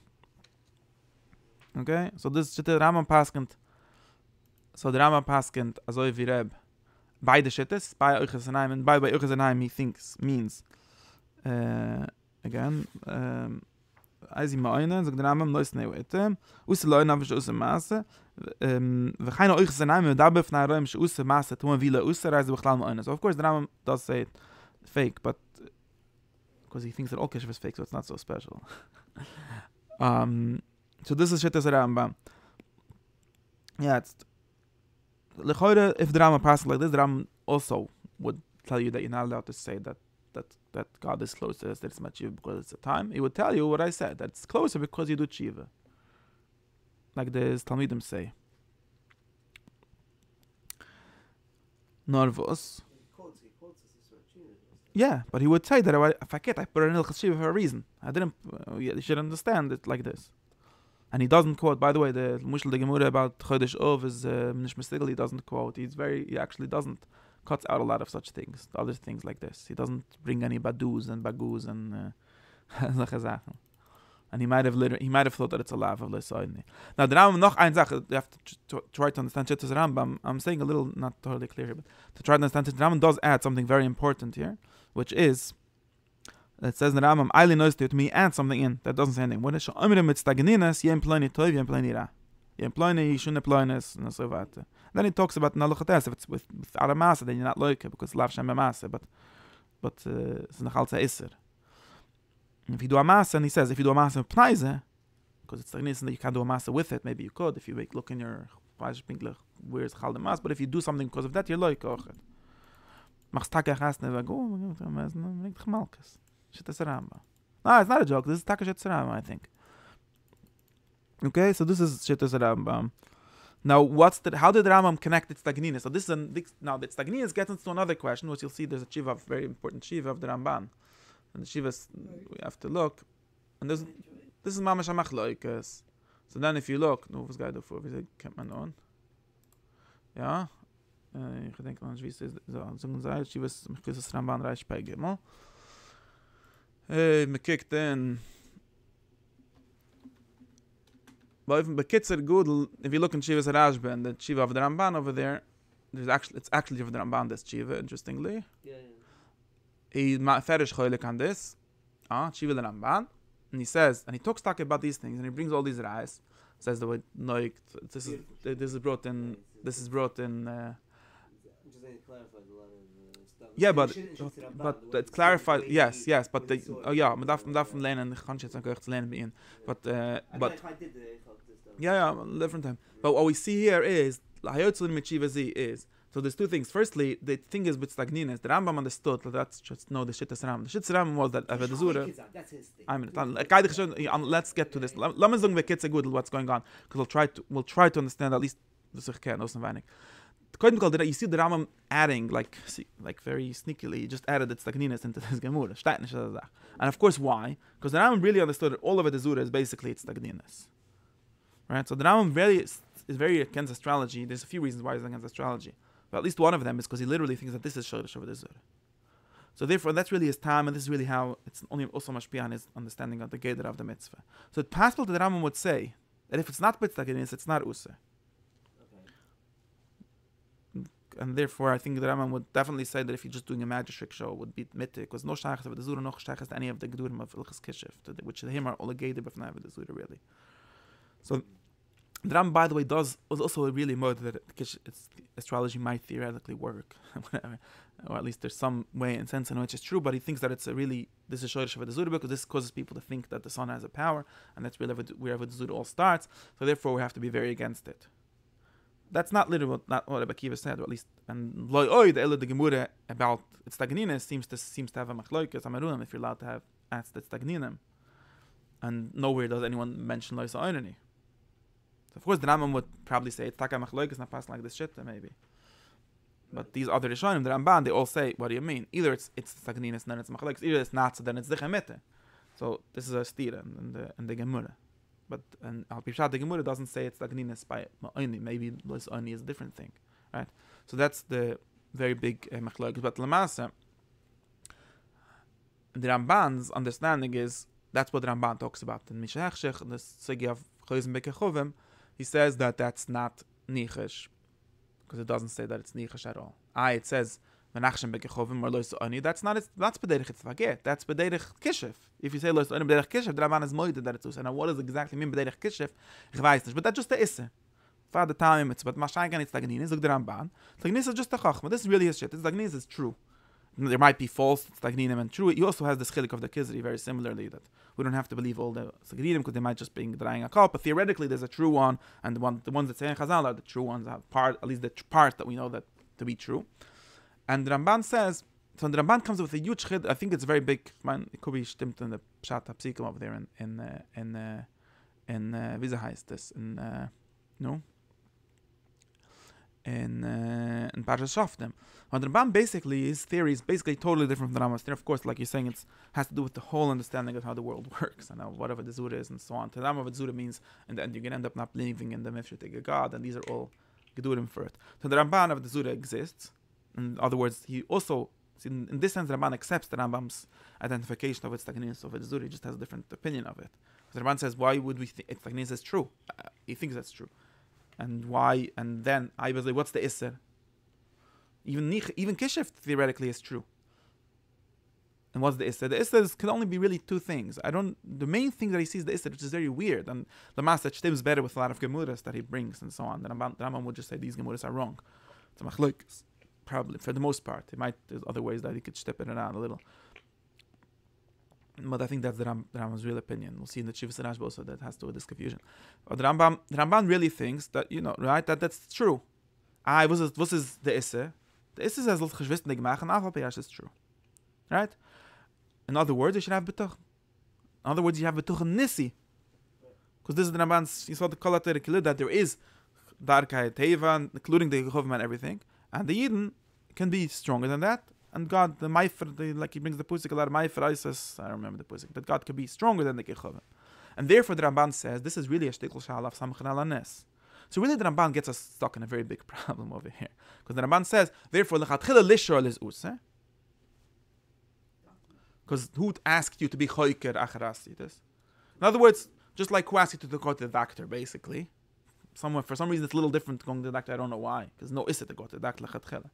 Okay? So this is the Rambam paskent. So the Rambam paskent, azoi vi Reb, beide shittes, bei Euches Anaim, and by Euches Anaim he thinks, means, again, Eisi ma'oinen, sagt der Rambam, lois ne wetem, usse loin avish usse maße, v'chayna Euches Anaim, da befnei roim, sh usse maße, tuam vila usse, reise b'chlal ma'oinen. So of course the Rambam does say it fake, but because he thinks that all keshev is fake, so it's not so special. So this is shittas Rambam. Yeah, it's Lechoire, if the Rambam passes like this, the Rambam also would tell you that you're not allowed to say that God is close to us, that it's machiva because it's a time. He would tell you what I said, that it's closer because you do tshiva. Like the Talmidim say. Norvos. Yeah, but he would say that if I put it in Hilchas Shiva for a reason. I didn't, you should understand it like this. And he doesn't quote, by the way, the Mushal de Gemura about Chodesh Ov is Mnish Mestigel, he doesn't quote. He actually doesn't, cuts out a lot of such things, other things like this. He doesn't bring any badus and bagus and solche Sachen. And he might have thought that it's a lav of Lesoidni. Now, the Rambam, noch ein Sache, you have to try to understand Shittas Rambam. I'm saying a little, not totally clear here, but to try to understand Shittas Rambam does add something very important here, which is, it says in the Rambam, Eili knows to me, add something in that doesn't say anything. When it's Omrim mit Stagninas, Yem Ploni Tov, Yem Ploni Ra. Yem Ploni, Yishune Plonis, and so on. Then he talks about Naluchates, if it's with Aramasa, then you're not Loike, because Lav Shem Masa, but it's Nachalza Isser. If you do a Masa, and he says, if you do a Masa with Pneize, because it's Stagninas, and you can't do a Masa with it, maybe you could, if you look in your where's Chal the Mas, but if you do something because of that, you're Loike Ochet. Machst Taka Chasne, bringt dich Malkas. Shittas Rambam. No, it's not a joke. This is Taka Shittas Rambam, I think. Okay, so this is Shittas Rambam. Now, how did Rambam connect it to Stagninas? So this is now the Stagninas gets into another question, which you'll see there's a Shiva, very important Shiva of the Ramban. And the Shivas, we have to look. And this is Mamash HaMachloikas. So then if you look, no, was guy davor, wie kennt man on? Ja. Ich denke, man, wie ist es, so sagen, Shivas, mich küsses Ramban reich bei Gimel. Me kicked in. But Bekitzer Gudel, if you look in Shiva's Rashba and the Shiva of the Ramban over there, it's actually of the Ramban, this Shiva, interestingly.
Yeah.
He ferish choilik on this. Shiva the Ramban. And he says, and he talks about these things, and he brings all these rais. Says the way, no, this is brought in. Yeah, but it's clarified. Yes, but madaf from lernen. Ich kann jetzt noch kurz lernen bei ihnen. But different time. But what we see here is hayotzel mitzivasi is. So there's two things. Firstly, the thing is with Stagninas. The Rambam understood that that's just the Shittas Rambam. The Shittas Rambam was that Avedazura. That's his thing. Let's get to this. Let me say what's going on, because we'll try to understand at least the Sichken Osnavanik. You see the Rambam adding like very sneakily, he just added the Stagninas into this Gemura. And of course, why? Because the Rambam really understood that all of Avedazura is basically it's Stagninas. Right? So the Rambam is very against astrology. There's a few reasons why he's against astrology. But at least one of them is because he literally thinks that this is Shodesh over the Zur. So therefore, that's really his time, and this is really how it's only also mashpia on his understanding of the Geder of the mitzvah. So it's possible that the Rambam would say that if it's not B'tztaginis, it's not Useh. and therefore I think the Rambam would definitely say that if you're just doing a magic trick show, it would be mitik, because no shaykhs of the Zura, no shaykhs to any of the Gedurim of Ilchas Kishif, which the him are obligated of the Zura really. So the Rambam, by the way, was also really mode that astrology might theoretically work, whatever, or at least there's some way and sense in which it's true. But he thinks that it's this is Shoresh of the Zura because this causes people to think that the sun has a power, and that's really wherever the Zura all starts. So therefore, we have to be very against it. That's not literally not what Rebbe Akiva said, or at least, and loy the the Gemara about its tagninas seems to have a machloikas amarunim if you're allowed to have asked its tagninim, and nowhere does anyone mention loy sa'irony. So of course, the Rambam would probably say it's taka machloikas not passing like this shit maybe. But these other Rishonim, the Ramban, they all say, what do you mean? Either it's tagninas and then it's machloikas, either it's not, so then it's dichemete. So this is a stira in the Gemara. But and Al Pishat the Gemara doesn't say it's tagninas by ma'oni. Maybe lois oni is a different thing, right? So that's the very big machloikas. But Lamasa, the Ramban's understanding is that's what the Ramban talks about in Mishah Hechshech, the Segi of Choizim Bekechovim. He says that that's not nichesh because it doesn't say that it's nichesh at all. It says Menachem Bekechovim or Lois Oni. That's B'derech Tzvaget. That's B'derech Kishif. If you say Lois Oni B'derech Kishif, the Ramban is moided that it's us. And now what does it exactly mean B'derech Kishif? Ich weiß nicht. But that's just the Isse. For the time it's but Mashaygan it's Tagninis. Look the Ramban. Tagninis is just a Chachma. This is really his shit. This Tagninis is true. There might be false Tagninim and true. He also has this chilik of the Kizri very similarly that we don't have to believe all the Tagninim because they might just be drying a cup. But theoretically, there's a true one, and the ones that say in Chazal are the true ones. Have at least the part that we know that to be true. And the Ramban says, so the Ramban comes up with a huge chid. I think it's very big. Man, it could be stimmt in the Pshat HaPsikim over there in Visa heißt this in Parshas Shoftim. But the Ramban basically, his theory is basically totally different from the Rambam's theory. Of course, like you're saying, it has to do with the whole understanding of how the world works and whatever the Zura is and so on. To the Rambam, what Zura means, and then you can end up not believing in the Mifsheteg God, and these are all Gedurim for it. So the Ramban of the Zura exists. In other words, he also, in this sense, the Ramban accepts the Rambam's identification of its Tagninis of its Zura. He just has a different opinion of it. The Ramban says, why would we think its Tagninis is true? He thinks that's true. And why? And then I was like, what's the Isser? Even Kishif theoretically is true. And what's the Isser? The Isser can only be really two things. The main thing that he sees the Isser, which is very weird, and the Master stems better with a lot of Gemuras that he brings and so on. The Rambam would just say these Gemuras are wrong. It's a machlokes, probably for the most part. There's other ways that he could step it around a little. But I think that's the Rambam's real opinion. We'll see in the Chivas and Rashba also that has to do with this confusion. But the Ramban really thinks that, right, that's true. Was is the Isse? The Isse says, "Los geschwister nicht machen, aber it's true." Right? In other words, you should have betuch. In other words, you have betuch nissi. Because this is the Ramban's, you saw the Kolater Kilid, that there is Darkai Teva, including the Yehovah and everything. And the Yidden can be stronger than that. And God, the Maifer, like he brings the Pusik, a lot of Maifer, I remember the Pusik, that God can be stronger than the Kechovim. And therefore the Ramban says, this is really a shtikl shalav samchan ala nes. So really the Ramban gets us stuck in a very big problem over here. Because the Ramban says, therefore, l'chatchila lishor is us. Because who asked you to be choiker acharasi this? In other words, just like who asked you to go to the doctor, basically. For some reason it's a little different going to the doctor, I don't know why. Because no issa to go to the doctor l'chatchila.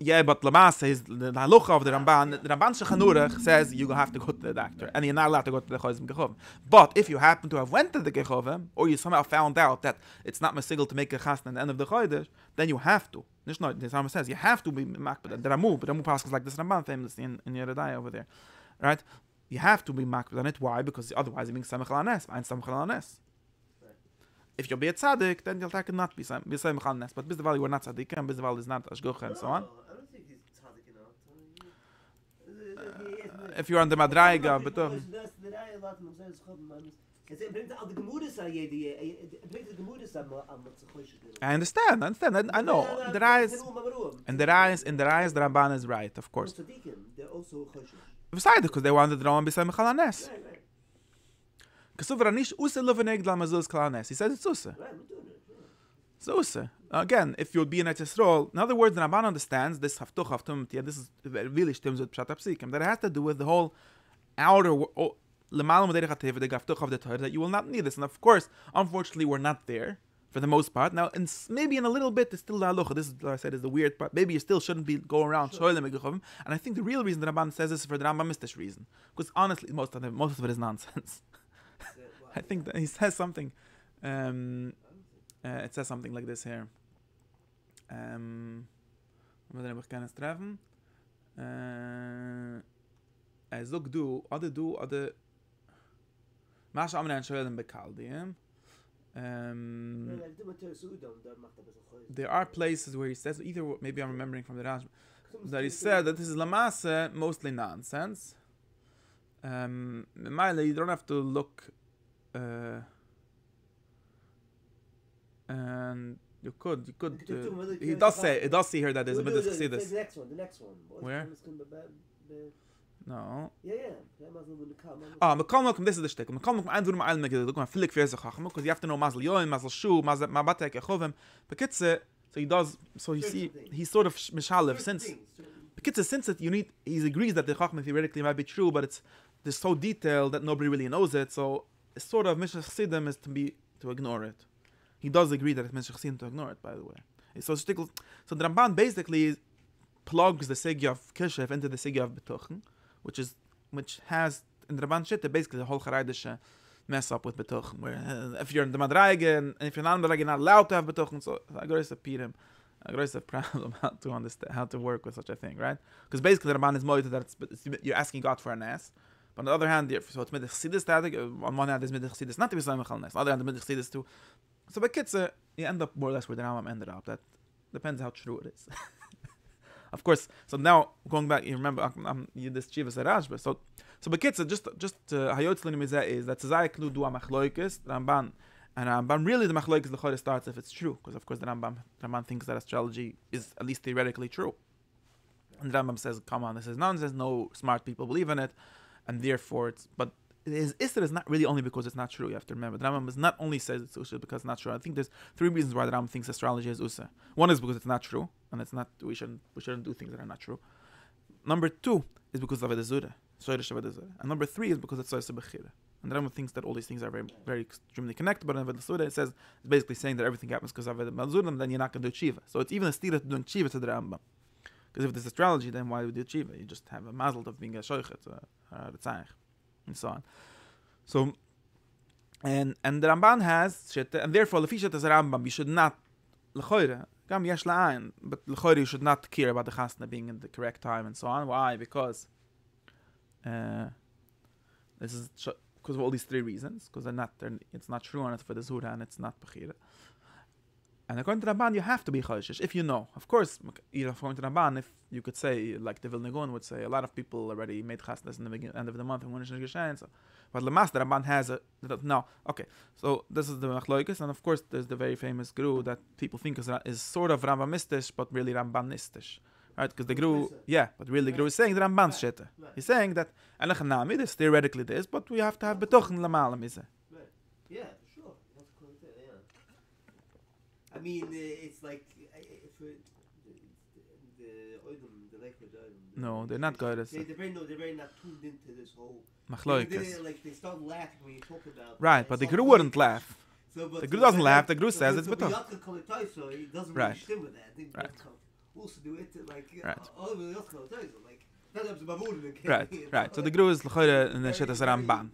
Yeah, but Lama says the halacha of the Ramban Shechanurach says you have to go to the doctor, and you're not allowed to go to the Chozim Gechovim. But if you happen to have went to the Gechovim, or you somehow found out that it's not mesigel to make a chasna at the end of the Chodesh, then you have to. The Rambam says you have to be makbid. The Ramu passes like this Ramban famously in Yeridai over there, right? You have to be makbid on it. Why? Because otherwise you're being samech al anes. Ein samech al anes. If you'll be a tzaddik, then you'll take it not be samech al anes. But Bizdeval you are not tzaddik, and Bizdeval is not ashgocha and so on. If you're on the Madraiga, but I understand. I know. In the eyes, the Ramban is right, of course. Besides, because they wanted to draw on B'Say Mechal Hanes. He says it's Usa. So, again, if you'll be in Eretz Yisrael, in other words, the Ramban understands this haftuch haftum, this is really stimms with Pshat HaPsikim, that it has to do with the whole outer that you will not need this. And of course, unfortunately, we're not there. for the most part. Now, maybe in a little bit, it's still the halacha. This is what I said is the weird part. Maybe you still shouldn't be going around shoylem megechovim. And I think the real reason the Ramban says this is for the Rambam Mistish reason, because honestly, most of it is nonsense. I think that he says something. It says something like this here. Wat heb ik kennis treffen? Zog du, oder Masha Amran Shoylem Bekaldim. There are places where he says, either maybe I'm remembering from the Rashba, that he said that this is Lamasa mostly nonsense. You don't have to look, and you could. It does say here that there's a bit of chassidus.
The next one.
Where? No.
Yeah.
This is the shtick. Because you have to know Mazel Yoim, Mazel Shu, Mazel Mabatek Echovim. Bekitze, so he does. So you see, he's sort of mishalev since. Bekitze, since it, he agrees that the Chachma theoretically might be true, but it's so detailed that nobody really knows it. So it's sort of Mishach Chassidim is to ignore it. He does agree that it's Mishach Chassidim to ignore it, by the way. So the Ramban basically plugs the Sugya of Kishef into the Sugya of Betuchen, which has in the Ramban Shitta basically the whole Chareidische mess up with Betuchen, where if you're in the Madraige and if you're not in the Madraige, you're not allowed to have Betuchen. So I got a problem how to understand, how to work with such a thing, right? Because basically the Ramban is moited that you're asking God for an ass. But on the other hand, so it's Midich Chassidus static. On one hand, there's Midich Chassidus not to be Samech al Nes. On the other hand, Midich Chassidus too. So by Kitze, you end up more or less where the Rambam ended up. That depends how true it is. Of course. So now going back, you remember this Chivas Rashba. So by Kitze, just Hayotzlinim is that Tzazai Klu du Amachloikis Ramban. And Rambam really the Machloikis L'chore starts if it's true, because of course the Rambam thinks that astrology is at least theoretically true. And the Rambam says, come on, this is nonsense. No smart people believe in it. And therefore Isra is not really only because it's not true. You have to remember the Rambam is not only says it's Usa because it's not true. I think there's 3 reasons why the Rambam thinks astrology is Usa. One is because it's not true, and it's not. We shouldn't do things that are not true. Number 2 is because of Avodah Zarah, and number 3 is because it's Soisa Bechira. And the Rambam thinks that all these things are very, very extremely connected. But in Avodah Zarah it says it's basically saying that everything happens because of Avodah Zarah, and then you're not going to do tshiva. So it's even a stira to doing tshiva to the Rambam. Because if there's astrology, then why would you do tshiva? You just have a mazel of being a shoichet, a tzayich, and so on. So, and the Ramban has shit, and therefore the fishat is a Rambam. You should not lechoire gam yesh la'ayin, but lechoire you should not care about the chasna being in the correct time and so on. Why? Because this is because of all these 3 reasons. Because it's not true, and it's for the zura, and it's not bechira. And according to Ramban, you have to be choishish if you know. Of course, according to Ramban, if you could say, like the Vilna Gaon would say, a lot of people already made chasnas in the end of the month and when so. But Lamas, the Ramban has no. Okay, so this is the Machloikis, and of course, there's the very famous Gru that people think is sort of Rambamistish, but really Rambanistish. Right? Because the Gru, but really the Gru is saying the Ramban shit. He's saying that, this theoretically this, but we have to have Betochen Lamalam, is it?
Yeah. I mean, it's like the Lakewood.
No, they're not guided.
They're very not tuned into this whole.
Machloikis.
They start laughing when you talk about.
Right, but the Gru wouldn't laugh.
So,
the Gru doesn't laugh. The Gru says it's betul.
So he doesn't really stim with that. I think also do it Right. So the Gru is l'chore in the Shettas Ramban.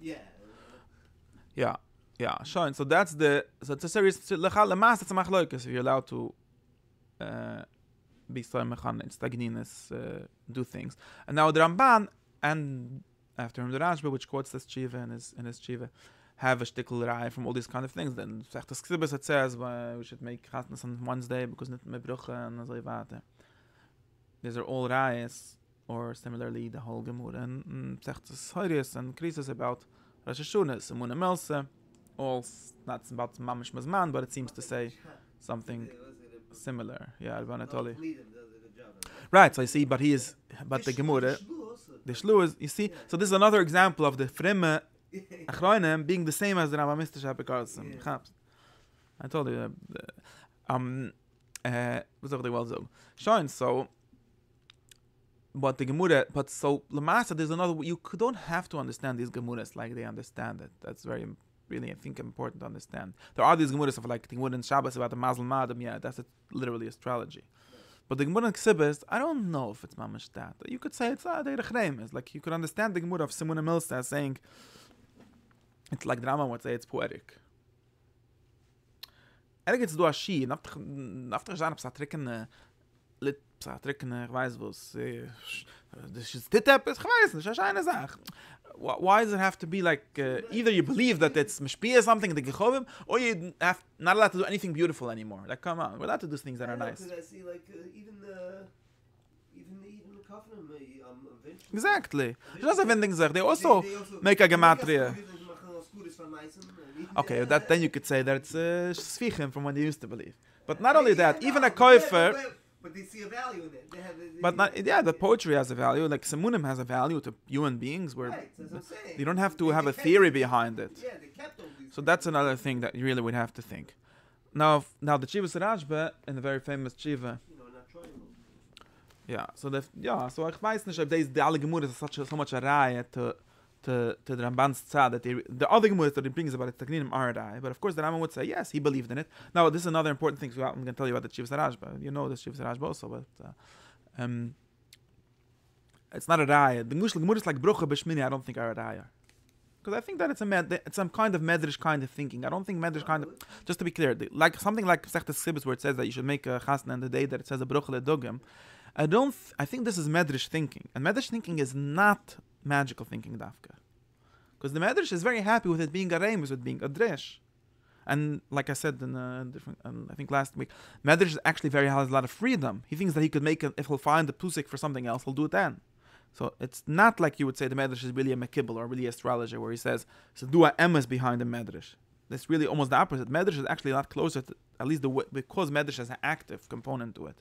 Yeah, sure. So it's a serious lemas. It's a machlokas. If you're allowed to be so mechan, it's tagninis, do things. And now the Ramban and after him the Rashba, which quotes this chiva in his chiva, have a shtickle rai from all these kind of things. Then Sechtas Ksibas it says we should make chatnas on Wednesday because not mebrucha and azayvate. These are all rayas, or similarly the whole Gemur and Sechtas Hoyres and Krisis about Rosh Hashanah, Simuna Melsa. All not about mamish mazman, but it seems to say something similar. Yeah, Albanatoli. Right. So you see, but the Gemara, the Shlu is. You see, so this is another example of the Frimme Achronim being the same as the Rambamistish Apikarsim. I told you. Was auch the well so. Shine so. But the Gemara, so Lamasa, there's another. You don't have to understand these Gemuras like they understand it. That's very
really, I think, important to understand. There are these gemuras of like the Gemara in Shabbos about the Mazel Madam. Yeah, that's literally astrology. But the Gemara in Ksibis, I don't know if it's mamash that. You could say it's Derech Reimes. Like you could understand the Gemara of Simona Milsa as saying it's like drama would say it's poetic. Ergens du a Shi, after Jan psatriken lit psatriken, ich weiß was, das ist Titep, ich weiß nicht, das ist eine Sache. Why does it have to be like either you believe that it's mishpia something the gechovim, or you have not allowed to do anything beautiful anymore? Like come on, we're allowed to do things that are nice.
I see like even the Kafnim, eventually.
Exactly. Just even things like they also make a gematria. Okay, that then you could say that it's svichim from when they used to believe. But not only that, even a koifer.
But they see a value in it.
But not, yeah, the poetry has a value. Like Simunim has a value to human beings, where
right, that's what I'm saying.
you don't have to have a theory behind it.
Yeah, they kept all these.
So that's another thing that you really would have to think. Now the Chivas Rajba in the very famous Chiva.
Not triangle.
Yeah, so so ich weiß nicht, ob the alle Gemuras so much a raya to the Ramban's tzad that the other Gemuras that he brings about it Takninim are a raya, but of course the Rambam would say yes, he believed in it. Now this is another important thing. So I'm going to tell you about the Chivas Rajba. You know this Chivas Rajba also, but it's not a raya. The Gemuras like Brucha B'Shmini I don't think are a raya. Because I think that it's some kind of medrash kind of thinking. I don't think medrash kind of, just to be clear, like something like Sechtes Chibis where it says that you should make a chasna on the day that it says a brucha ledogim. I think this is medrash thinking, and medrash thinking is not magical thinking dafka, because the medrash is very happy with it being a reim, with being a dresh, and like I said in I think last week, medrash actually has a lot of freedom. He thinks that he could make if he'll find a pusik for something else, he'll do it then. So it's not like you would say the medrash is really a mekibel or really astrologer where he says so do a emes behind the medrash. That's really almost the opposite. Medrash is actually a lot closer to, at least because medrash has an active component to it.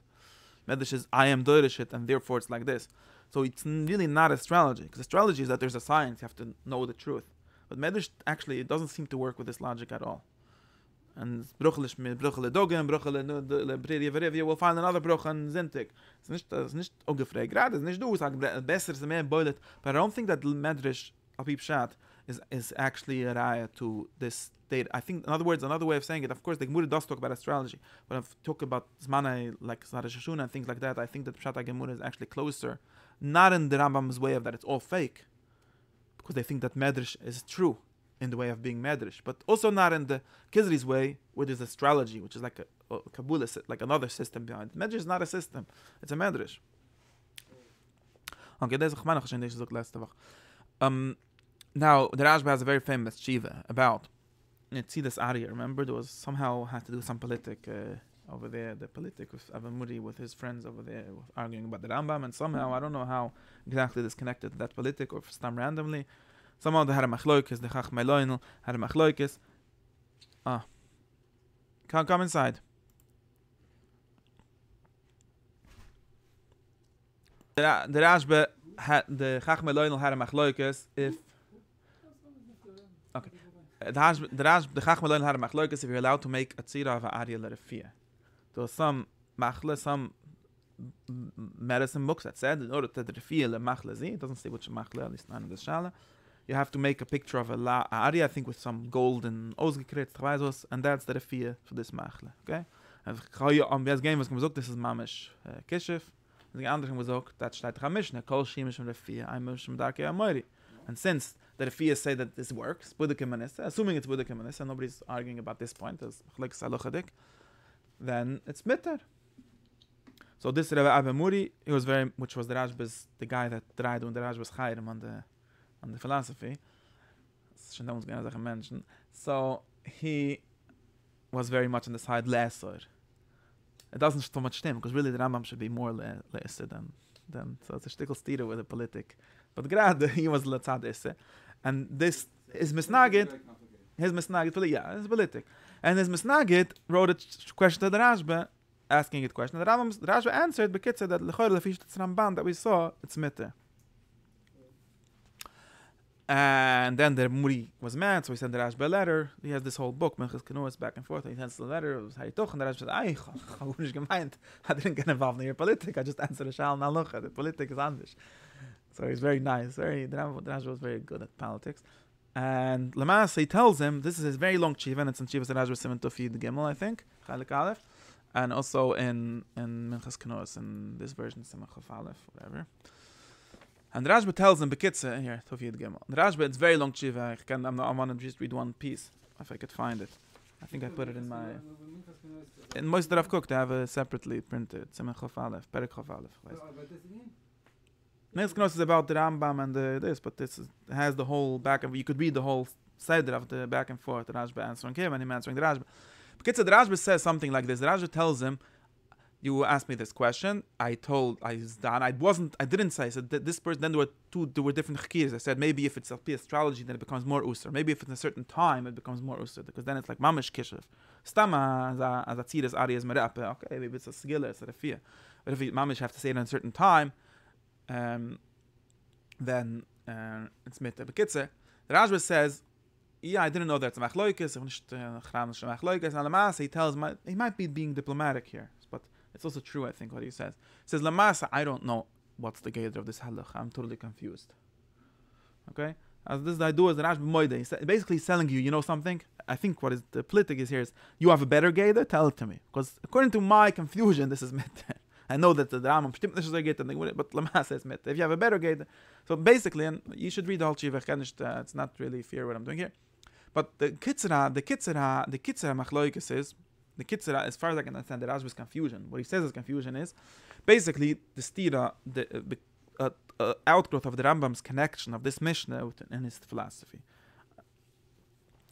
Medrash is I am doirishit, and therefore it's like this. So it's really not astrology, because astrology is that there's a science, you have to know the truth. But medrash actually it doesn't seem to work with this logic at all. And we'll find another bruch in Zintik. It's not ungefragt. Gerade, it's nicht du, sag besser, it's mehr boilet. But I don't think that medrash Apip Shat is actually a raya to this state. I think, in other words, another way of saying it, of course, the Gemara does talk about astrology, but I've talked about Zmanai, like Zara Shashuna and things like that. I think that Pshat HaGemara is actually closer, not in the Rambam's way of that it's all fake, because they think that medrash is true in the way of being medrash, but also not in the Kizri's way, where there's astrology, which is like a Kabbalah, like another system behind it. Medrash is not a system, it's a medrash. Okay, there's a Chmanach Hashem, this is the last now, the Rashba has a very famous Shiva about Tzidus Arya. Remember, there was somehow had to do some politic over there, the politic with Avamuri with his friends over there arguing about the Rambam, and somehow, I don't know how exactly this connected to that politic, or if it's done randomly. Somehow they had a machloikis, the Chachmei Loinel had a machloikis. Come inside. The Rashba had, the Chachmei Loinel had a machloikis if okay. The Chachmei Loinel had a machloikis if you're allowed to make a tzira of a Arya Lerefia. There was some medicine books that said in order to the Refia le machle zi, it doesn't say which machle, at least not in the Shala. You have to make a picture of a Arya, I think with some golden Ausgekritzt, and that's the Refia for this machle. Okay? And this game was gesagt, this is Mamish Kishif. And the andere was auch, that steht Chamishne, Kol Shimish and Refia, I'm Mishim Darkei Amori. And since the Refia say that this works, Buddhika Manissa, assuming it's Buddhika Manissa, nobody's arguing about this point, as Chlik Saluchadik, then it's Mitter. So this Rebbe Abemuri, he was which was the Rashba's, the guy that tried when the Rashba's Chayrim on the philosophy. So he was very much on the side lesser. It doesn't so much stem, because really the Rambam should be more lesser than so it's a shtickle steer with a politic. But grad he was letzad esse, and this is misnagit. His misnagit, yeah, it's politic, and his misnagit wrote a question to the Rashba, asking it question. The Rashba answered, Bekitze, that l'chor lefish Ramban that we saw, it's mitte. And then the Muri was mad, so he sent the Rashba a letter. He has this whole book, Menches Kenuas, back and forth. And he sends the letter, it was Hayitoch, and the Rashba said, I wouldn't gemeint. I didn't get involved in your politic. I just answered a shal nalucha. The politic is anders. So he's very nice. The Rashba was very good at politics. And Lamas, he tells him, this is his very long tshiva, and it's in Tshiva Rajba 7 Tufid Gimel, I think, Chalik Aleph, and also in Minchas Knos, in this version, Simach Aleph, whatever. And the Rajba tells him, Bekitze, here, Tufid Gimel. The Rajba, it's very long tshiva, I want to just read one piece, if I could find it. I think I put it in my... In most that Rav Kook, they have it separately printed, Simach Aleph, Perek Aleph. Minchas Knos is about the Rambam and this, but this has the whole back and you could read the whole side of the back and forth. The Rajba answering him and him answering the Rajba. But the Rajba says something like this. The Rajba tells him, "You asked me this question. I didn't say. I said that this person. Then there were different chikirs. I said maybe if it's astrology, then it becomes more usur. Maybe if it's a certain time, it becomes more usur because then it's like mamish kishev. Stama as a tziras arias merape. Okay, maybe it's a sigila, it's a refia. But if mamish have to say it at a certain time." Then it's mitzvah. Bekitzer, the Rajba says, "Yeah, I didn't know that's a machloikis. And Lamasa, he tells he might be being diplomatic here, but it's also true. I think what he says. He says, Lamasa, I don't know what's the gather of this halach. I'm totally confused. Okay, as this I do is the Rajba moide. He's basically selling you. You know something? I think what is the politic is here is you have a better gather. Tell it to me, because according to my confusion, this is mitzvah. I know that the Rambam bestimmt nicht so geht, but Lama says mit. If you have a better gate, so basically, and you should read the whole Tshiva. It's not really fair what I'm doing here. But the Kitzera Machloikis is the Kitzera, as far as I can understand, the Rajba's confusion. What he says is confusion is basically the stira, the outgrowth of the Rambam's connection of this Mishnah and his philosophy.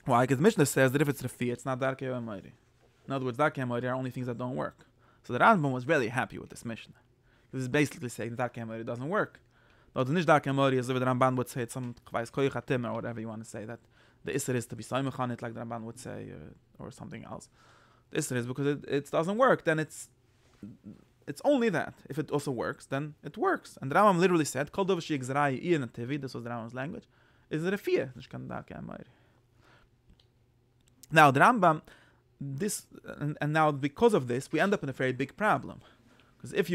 Why? Because the Mishnah says that if it's Rafi, it's not Darkei Amayri. In other words, Darkei Amayri are only things that don't work. So the Rambam was really happy with this Mishnah. This is basically saying that Darkei Amayri doesn't work. No, the Nish Darkei Amayri is the Ramban would say it's some Chvais Koyach Hatim or whatever you want to say, that the Isser is to be Saimach on it, like the Ramban would say, or something else. The Isser is because it doesn't work, then it's only that. If it also works, then it works. And the Rambam literally said, Kol Dov Shi Yigzrai Iyan Tivi, this was the Rambam's language, is the Refiyah, Nish Kan Darkei Amayri. Now, the Rambam, and now because of this, we end up in a very big problem. Because if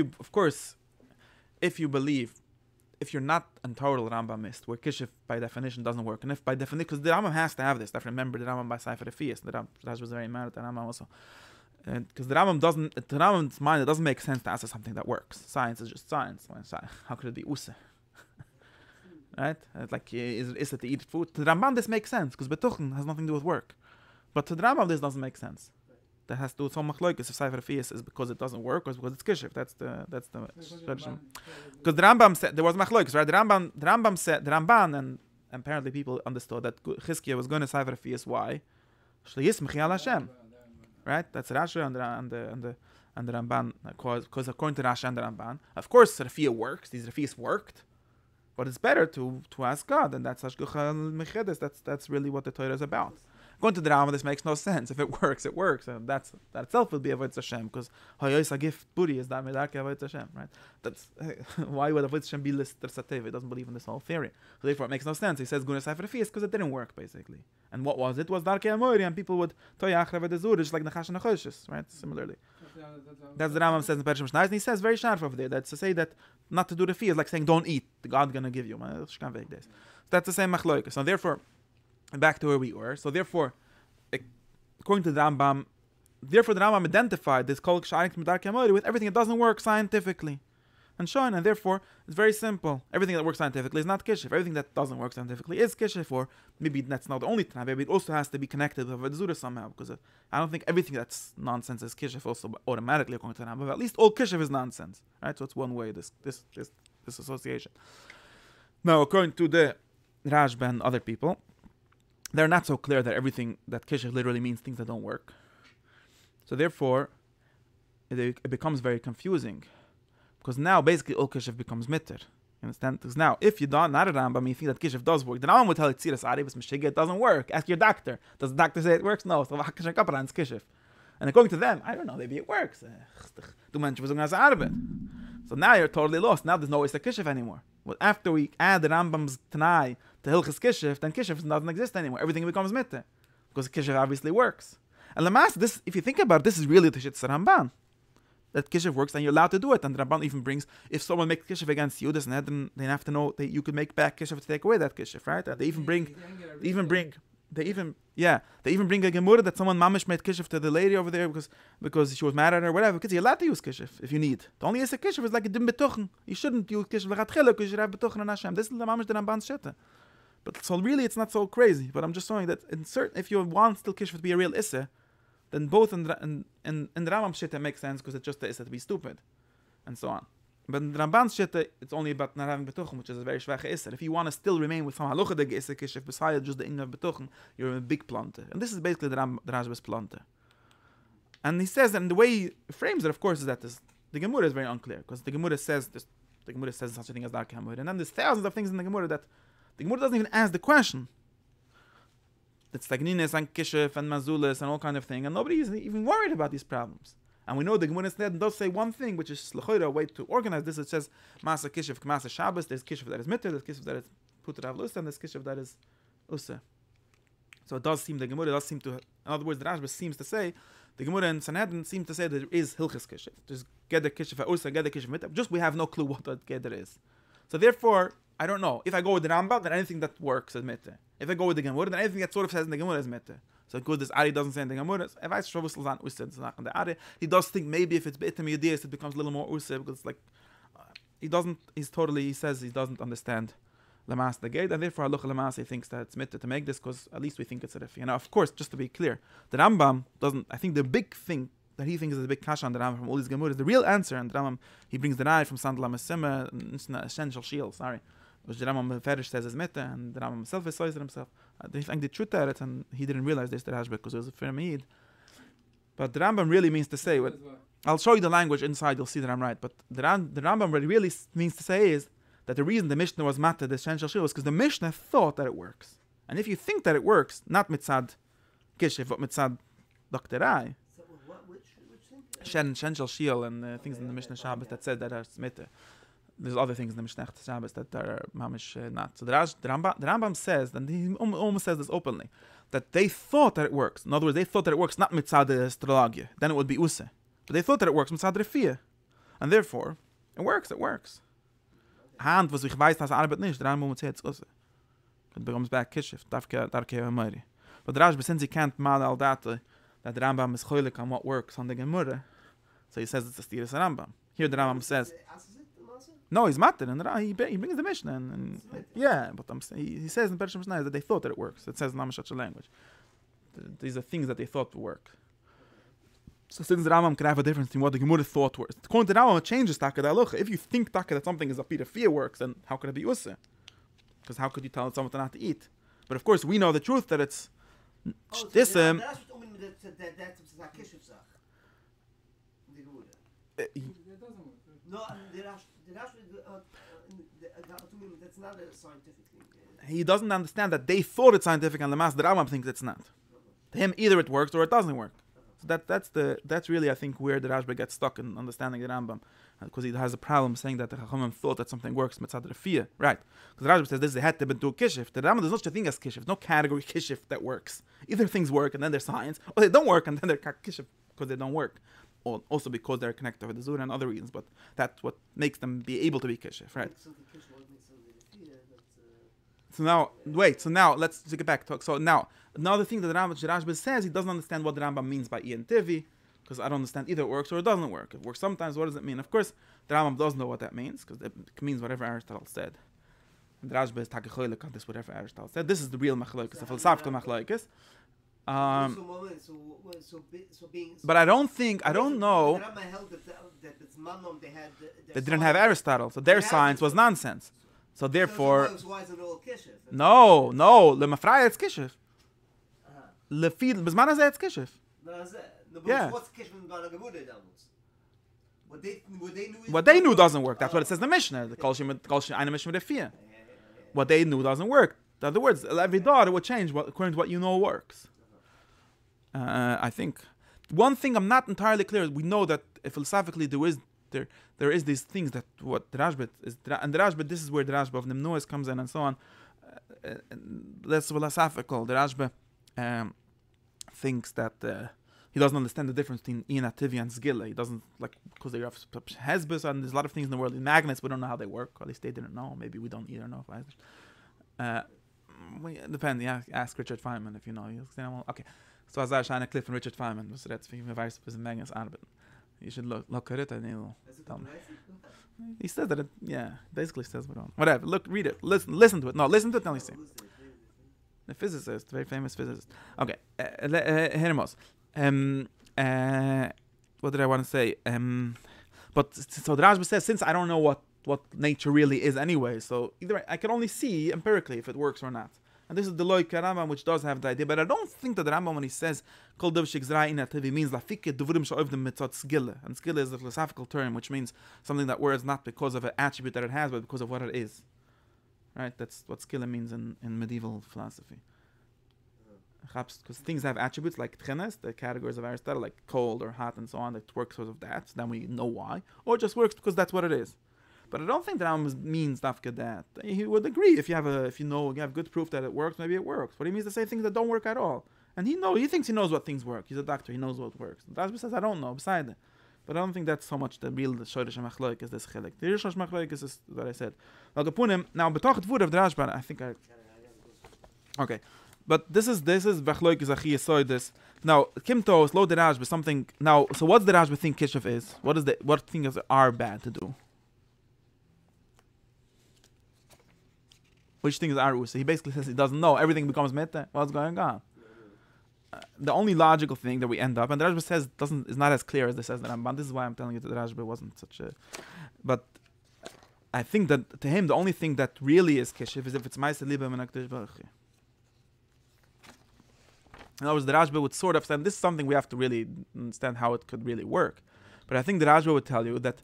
you believe, if you're not a total Rambamist, where Kishif by definition doesn't work, and if by definition, because the Rambam has to have this, I remember the Rambam by Sefer Refiyas, the Rambam was very mad at the Rambam also. Because the Rambam's mind, it doesn't make sense to answer something that works. Science is just science. How could it be Usa? Right? It's like, is it to eat food? To the Rambam, this makes sense, because Betuchen has nothing to do with work. But to the Rambam, this doesn't make sense. That has to do with so much like if Sefer Refiyas is because it doesn't work or because it's kishif. That's the tradition. Because the Rambam said there was machloikis, right? The Rambam said the Ramban, and apparently people understood that Chizkiah was going to Sefer Refiyas. Why? Shleismchi Hashem, right? That's Rashi and the Ramban. Because according to Rashi and the Ramban, of course Refiyah works. These Refiyas worked, but it's better to ask God, and that's Hashgacha Mechedes. That's really what the Torah is about. Going to the Rambam, this makes no sense. If it works, it works. And that itself will be Avodas Hashem, because Hayois Agif Puri is that Medake Avodas Hashem, right? That's why would Avodas Hashem be listed Sateva? He doesn't believe in this whole theory. So therefore, it makes no sense. He says Guna Sefer Refiyas because it didn't work, basically. And what was it? It was Darkei Amayri, and people would Toyach Ravad Azur, just like Nachash and Nachoshes, right? Similarly. That's the Rambam says in Perishim Shnais, and he says very sharp over there, that's to say that not to do the fee is like saying don't eat, God's going to give you. That's the same machloikas. So therefore, back to where we were. So therefore, according to the Rambam, the Rambam identified this kol ksharik Darkei Amayri with everything that doesn't work scientifically. And shown, and therefore, it's very simple. Everything that works scientifically is not kishif. Everything that doesn't work scientifically is kishif, or maybe that's not the only time. Maybe it also has to be connected with a zura somehow, because I don't think everything that's nonsense is kishif also automatically according to the Rambam. But at least all kishif is nonsense, right? So it's one way, this association. Now, according to the Rajba and other people, they're not so clear that everything that kishif literally means things that don't work. So therefore, it becomes very confusing. Because now, basically, all kishif becomes mitter. You understand? Because now, if you don't, not a Rambam, you think that kishif does work, then Rambam would tell you, Tziras Aribus Meshiga, it doesn't work. Ask your doctor. Does the doctor say it works? No. So, it's kishif. And according to them, I don't know, maybe it works. So now you're totally lost. Now there's no Isser Kishif anymore. Well, after we add the Rambam's Tanai to Hilchas Kishif, then Kishif doesn't exist anymore. Everything becomes mitter. Because Kishif obviously works. And Lamas, this, if you think about it, this is really the Shitz Ramban. that Kishiv works, then you're allowed to do it. And the Ramban even brings, if someone makes Kishiv against you, then they have to know that you could make back Kishiv to take away that Kishiv, right? They even bring a Gemara that someone mamish made Kishiv to the lady over there because she was mad at her, whatever, because you're allowed to use Kishiv if you need. The only is a Kishiv is like a dim betuchen. You shouldn't use Kishiv lechatchila because you should have betuchen on Hashem. This is the mamish the Ramban's shita. But so really it's not so crazy. But I'm just showing that if you want still Kishiv to be a real issa, then both in the Rambam Shitta makes sense because it's just the Issa to be stupid, and so on. But in the Ramban's Shitta, it's only about not having Betuchen, which is a very schwache Issa. If you want to still remain with some Halucha de Issa Kishif, besides just the Inna of Betuchen, you're a big plante. And this is basically the Rashba's plante. And he says that, and the way he frames it, of course, is that the Gemara is very unclear, because the Gemara says such a thing as Dark Hamur. And then there's thousands of things in the Gemara that the Gemara doesn't even ask the question. That's Tagnines and Kishif and Mazulis and all kind of thing, and nobody is even worried about these problems. And we know the Gemara instead does say one thing, which is L'choira, a way to organize this. It says Masa Kishif, Masa Shabbos. There's Kishif that is Mitter, there's Kishif that is Puter Avlus, and there's Kishif that is Usa. So it does seem the Gemara does seem to, in other words, the Rashba seems to say the Gemara in Sanhedrin seems to say that there is Hilchis Kishif. There's Geder Kishif Usa, Geder Kishif Mitter. Just we have no clue what that Geder is. So therefore, I don't know. If I go with the Rambam, then anything that works is Mitter. If I go with the Gemara, then anything that sort of says in the Gemara is Mitter. So because this Ari doesn't say in the Gemara, he does think maybe if it's Beitem Yediyas, it becomes a little more Usa, because it's like, he says he doesn't understand Lamas the gate, and therefore Halacha Lamas he thinks that it's Mitter to make this, because at least we think it's a Refi. Now, of course, just to be clear, the Rambam doesn't, I think the big thing that he thinks is a big kasha on the Rambam from all these Gemara is the real answer, and the Rambam, he brings the Rai from Sandla Mesima, it's an essential shield, which the Rambam Ferish says is Mitter, and the Rambam himself says it himself. I think the truth at it, and he didn't realize this, the Rashba, because it was a Firmid. But the Rambam really means to say, I'll show you the language inside, you'll see that I'm right, but the Rambam really means to say is that the reason the Mishnah was Matter, the essential shield, was because the Mishnah thought that it works. And if you think that it works, not mitzad Kishif, but mitzad Dr. Rai, Essential shield and things in the Mishnah Shabbos that said that are Mitter. There's other things in the Mishnah Shabbos that are mamish not. So the Rambam says, and he almost says this openly, that they thought that it works. In other words, they thought that it works not mitzad astrologia, then it would be use. But they thought that it works mitzad refia, and therefore it works. It works. Hand was ich weiß, dass arbeit nicht. Der Rambam says it's use. It becomes back kishif. Darke amari. But the Rashba, since he can't mal al that the Rambam is choilik on what works on the Gemara, so he says it's a stiris Rambam. Here the Rambam says. No, he's matter, and he brings the Mishnah, and yeah, but he says in Pershim Mishnah that they thought that it works. It says in Amishatcha language. These are things that they thought would work. So since the Rambam can have a difference between what the Gemara thought works, according to the Rambam, it changes Taka Dalucha. If you think Taka that something is a pita fear works, then how could it be Usa? Because how could you tell someone to not to eat? But of course, we know the truth that it's this.
No, that's not a scientific thing.
He doesn't understand that they thought it's scientific, and the Mas the Rambam thinks it's not. To him, either it works or it doesn't work. So that's really, I think, where the Rashba gets stuck in understanding the Rambam, because he has a problem saying that the Chachamim thought that something works mitzad refiyah, right? Because the Rashba says this is a het to do kishif. The Rambam there's no such a thing as kishif. There's no category kishif that works. Either things work and then they're science, or they don't work and then they're kishif because they don't work. Or also because they're connected with the Zura and other reasons, but that's what makes them be able to be kishif, right? So now let's get back to so now another thing that the Rashba says, he doesn't understand what the Rambam means by Ian Tivi, because I don't understand either it works or it doesn't work. It works sometimes, what does it mean? Of course, the Rambam does know what that means, because it means whatever Aristotle said. And the Rashba is takechoilik on this, whatever Aristotle said. This is the real machlokes, the philosophical machlokes. But I don't know. They didn't have Aristotle, so their science was nonsense. So therefore, no, lemafraya it's kishif. Lefid bezman hazeh it's kishif. Yeah. What they knew doesn't work. That's what it says in the Mishnah. The kol she'ayna Mishnah refiyah. What they knew doesn't work. In other words, every daughter would change according to what you know works. I think one thing I'm not entirely clear is we know that philosophically there is these things that what the Rashba is, and the Rashba, this is where the Rashba of Nimnois comes in and so on. That's philosophical. The Rashba thinks that he doesn't understand the difference between Ian Ativi and Zgilla. He doesn't, like, because they have Hezbus and there's a lot of things in the world. In magnets, we don't know how they work, or at least they didn't know. Maybe we don't either know. Depends. Yeah, ask Richard Feynman if you know. Okay. So as I shine a clip from Richard Feynman, so that's for magnets arbeit. You should look at it and he'll tell me. He says that basically says whatever. Look, read it. Listen to it. No, listen to it. Now you see. The physicist, very famous physicist. Okay, Hermos. What did I want to say? But so the Rashba says, since I don't know what nature really is anyway, so either I can only see empirically if it works or not. And this is the Loik Rambam, which does have the idea, but I don't think that the Rambam, when he says Kol Dav Shigzra Ina Tevi, means Lafike Duvurim Sha'ovdim Mitzot Skilla. And Skilla is a philosophical term, which means something that works not because of an attribute that it has, but because of what it is. Right? That's what Skilla means in medieval philosophy. Because things have attributes like Tchenes, the categories of Aristotle, like cold or hot and so on, that works because of that, so then we know why. Or it just works because that's what it is. But I don't think that Rambam means dafka that. He would agree if you have good proof that it works, maybe it works. But he means to say things that don't work at all. And he thinks he knows what things work. He's a doctor, he knows what works. The Rashba says, I don't know, beside it. But I don't think that's so much the real Shoresh HaMachloek is this chilek. The Shoresh HaMachloek is this, what I said. Now, betochet vur of the Rashba, I think okay. But this is Vachloek Zachi Yesoidis. Now, Kimto is lo the Rashba, something. Now, so what's the Rashba think Kishev is? What things are bad to do? Which things are Usa? He basically says he doesn't know. Everything becomes meta. What's going on? The only logical thing that we end up, and the Rashba says is not as clear as this says the Ramban. This is why I'm telling you that the Rashba wasn't such a. But I think that to him the only thing that really is Kishev is if it's Ma'aseh Liba min HaKadosh Baruch Hu. In other words, the Rashba would sort of say, this is something we have to really understand how it could really work. But I think the Rashba would tell you that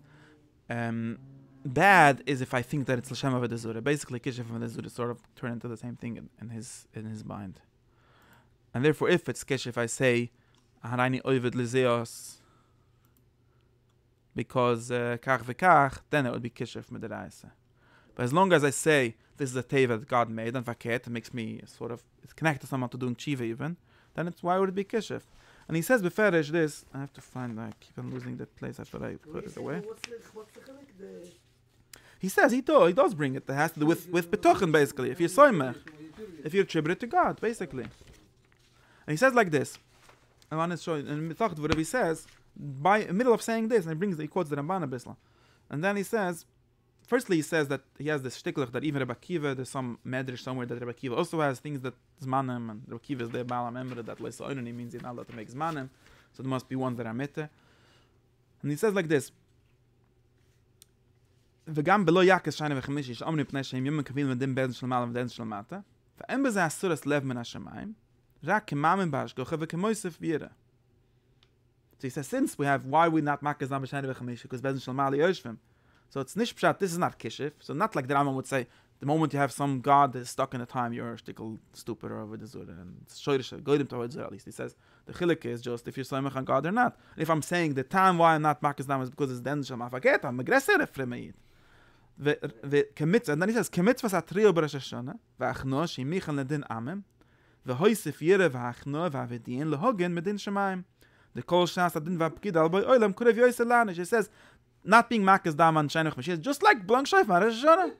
bad is if I think that it's L'Shem Avodah Zarah. Basically, Kishev Avodah Zarah sort of turn into the same thing in his mind. And therefore, if it's Kishev, I say, Harani Oived Lizeos, because Kach V'Kach, then it would be Kishev Midaraisa. But as long as I say, this is a teva that God made, and Vaket, it makes me sort of, it's connected to someone to doing Chiva even, then why would it be Kishev? And he says beferish this. I have to find. I keep on losing that place after I put it away. He says he does bring it. It has to do with betochen basically. If you're soymech, if you attribute it to God, basically. And he says like this. I want to show you in Mitachet whatever he says. By in the middle of saying this, and he quotes the Ramban a bit, and then he says. Firstly, he says that he has this shticklich that even Rebbe Akiva, there's some medrash somewhere that Rebbe Akiva also has things that zmanim, and Rebbe Akiva is the Baal HaMemra, that Leisoinoni means he's not allowed to make zmanim, so there must be ones that are mitte. And he says like this, V'gam belo yakes shayne v'chemish ish omni pnei sheim yom kavil v'dim be'edin shel malam v'edin shel mata, v'em beze asuras lev min ha-shemayim, rak kemamin b'ashgocha v'kemoisef v'yira. So he says, since we have, why we not makaz nam b'shayne v'chemish, because be'edin shel mali yoshvim. So it's nishpshat, this is not kishif. So not like the Rambam would say, the moment you have some God that is stuck in a time, you're a shtickle stupid or over the Zura. And it's shoyrish, goyim to Zura at least. He says, the chilik is just if you're soymech on God or not. And if I'm saying the time why I'm not makaz nam is because it's den shal mafaket, I'm aggressive refremeid. And then he says, kemitzvas atrio b'Rosh Hashanah, v'achno shimichan ledin amem, v'hoisef yire v'achno v'avedien lehogen medin shemayim. The kol shas adin v'apkid al boi oilam kurev yoyse lanish. He says, not being makas daman shaynuch mashiach, just like blank shayfar Rosh Hashanah.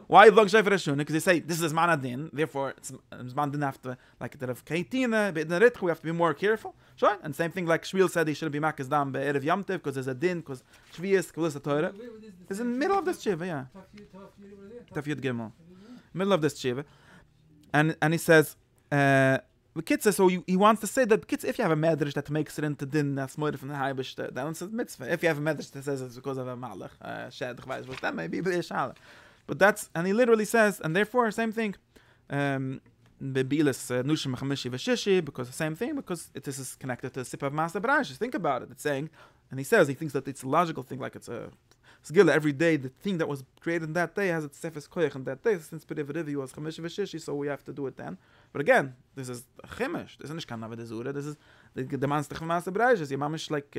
Why blank shayfar Rosh Hashanah? Because they say this is manadin, therefore it's mandin after like the Rav Keitina, but in the Ritch we have to be more careful. Sure, and same thing like Shmuel said he shouldn't be makas dam be'erev Yamtev because there's a din, because Shvius, because the Torah. It's in the middle of this shiva, yeah. Tafyud Gimel, middle of this shiva, and he says. Kitzah, so he wants to say that if you have a medrash that makes it into din, that's more from the Haibish, then it's a mitzvah. If you have a medrash that says it's because of a malach, that may be a shala. But that's, and he literally says, and therefore, same thing. Bebilas nushim chamishi v'shishi, because the same thing, because this is connected to the sip of Maaseh Bereshis. Think about it. It's saying, and he says, he thinks that it's a logical thing, like it's a Sgila every day, the thing that was created that day has its sefes koyach on that day. Since P'riv was chamish v'shishi, so we have to do it then. But again, this is chimish. This is not kan avodah zura. This is the demands of Maaseh Bereshis. You're mamish like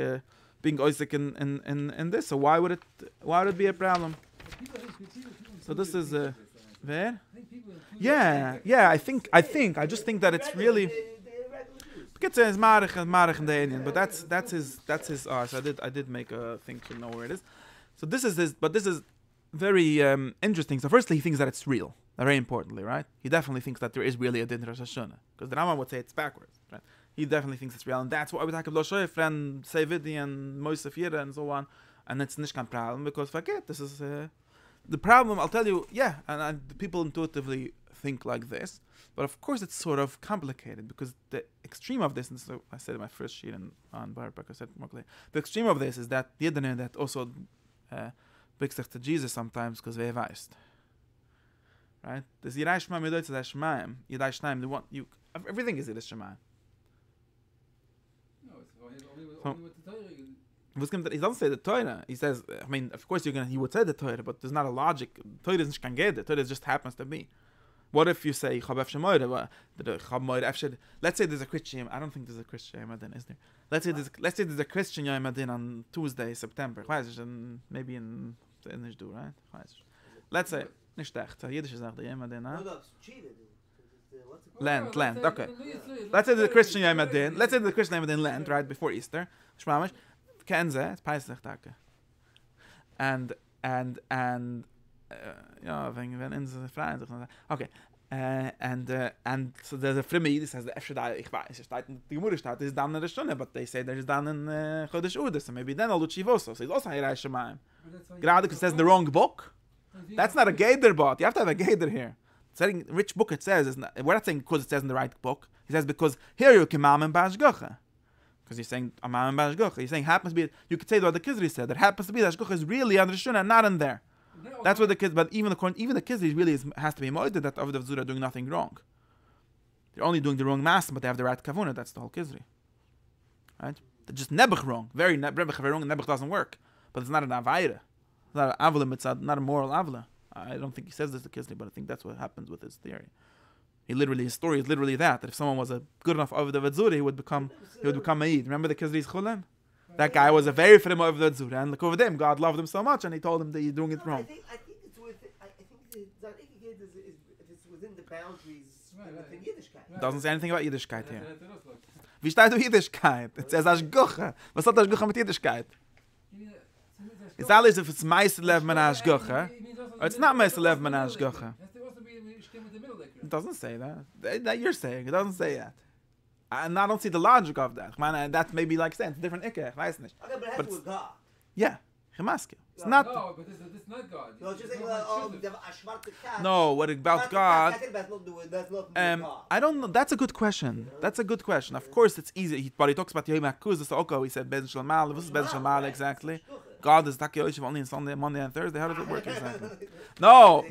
being oisik in this. So why would it be a problem? So this is where? Yeah. I just think that it's really. It's Marich and the Indian, but that's his so I did make a thing to know where it is. So this is very interesting. So firstly, he thinks that it's real. Very importantly, right? He definitely thinks that there is really a din Rosh Hashanah, because the Rambam would say it's backwards, right? He definitely thinks it's real, and that's why we talk about Shoyf and Sevidi and Moshe Fira and so on, and it's not a problem because forget this is the problem. I'll tell you, and the people intuitively think like this, but of course it's sort of complicated because the extreme of this, and so I said in my first sheet on Baruch, I said more clearly, the extreme of this is that the Yidden that also brings to Jesus sometimes because they weist. Right? There's Yidai Shemaim, Yidai Shemaim, Yidai Shemaim, everything is Yidai Shemaim.
No, it's only with the Torah.
He doesn't say the Torah. He says, I mean, of course he would say the Torah, but there's not a logic. Torah isn't Shkanged, the Torah just happens to be. What if you say Chabef Shemoyre? Let's say there's a Christian. I don't think there's a Christian Yom Adin, is there? Let's say there's a Christian Yom Adin on Tuesday, September. Maybe in the Nishdu, right? Let's say nicht echt. Jiddisch ist der Yom Adin, huh? Lent. Okay. Let's say the Christian Yom Adin. Let's say the Christian Yom Adin Lent, right before Easter. Shmamish. Kenze, it's Pesach Tage. And wenn in the Freien. Okay. And so there's a Frimi, this says the Efshadai, ich weiß, the Gemurah steht, is done in the Stunde, but they say there is done in Chodesh Udas, so maybe then I'll do Chivoso. So it's also Hirai Shemaim. Gerade because it says in the wrong book. That's not a Geder bot. You have to have a Geder here. Saying which book it says, we're not saying because it says in the right book. He says because here you can Mam and Bashgocha. Because he's saying Amam and Bashgocha. He's saying happens to be, you could say what the Kizri said, that happens to be that Shgocha is really under the Shuna and not in there. That's what the kids, but even the Kizri really has to be moided that Avodah Zura are doing nothing wrong. They're only doing the wrong master, but they have the right Kavuna. That's the whole Kizri. Right? They're just Nebuch wrong. Very wrong, and Nebuch doesn't work. But it's not an Avaira. It's not an Avla, it's not a moral Avla. I don't think he says this to Kizri, but I think that's what happens with his theory. His story is literally that if someone was a good enough Avodah Zura, he would become Ma'id. Remember the Kizri's Chulem? That guy was a very fit Avodah Zura, and look over them. God loved him so much, and he told him that you're doing it wrong.
I think it's with. I think the Zanikigid is within the boundaries within Yiddishkeit.
Doesn't say anything about Yiddishkeit here. Wie steht auf Yiddishkeit? It says Ashgocha. Was hat Ashgocha mit Yiddishkeit? It's always if it's Meister Lev Man Ashgocha, or it's not Meister Lev Man Ashgocha. It doesn't say that. That you're saying. It doesn't say that. And I don't see the logic of that. Man, that may be like saying it's different ikke, weiß nicht.
Okay, but it has to do with God.
Yeah, Chemaske. It's not.
No, but this is not God.
No, it's just like
No, what about God?
I think that's not with God.
I don't know. That's a good question. That's a good question. Of course, it's easy. But he talks about Yom HaKuz. So okay, he said Ben Shalmal. This is Ben Shalmal exactly. God is Taki Yoshev only on Sunday, Monday, and Thursday. How does it work exactly? No,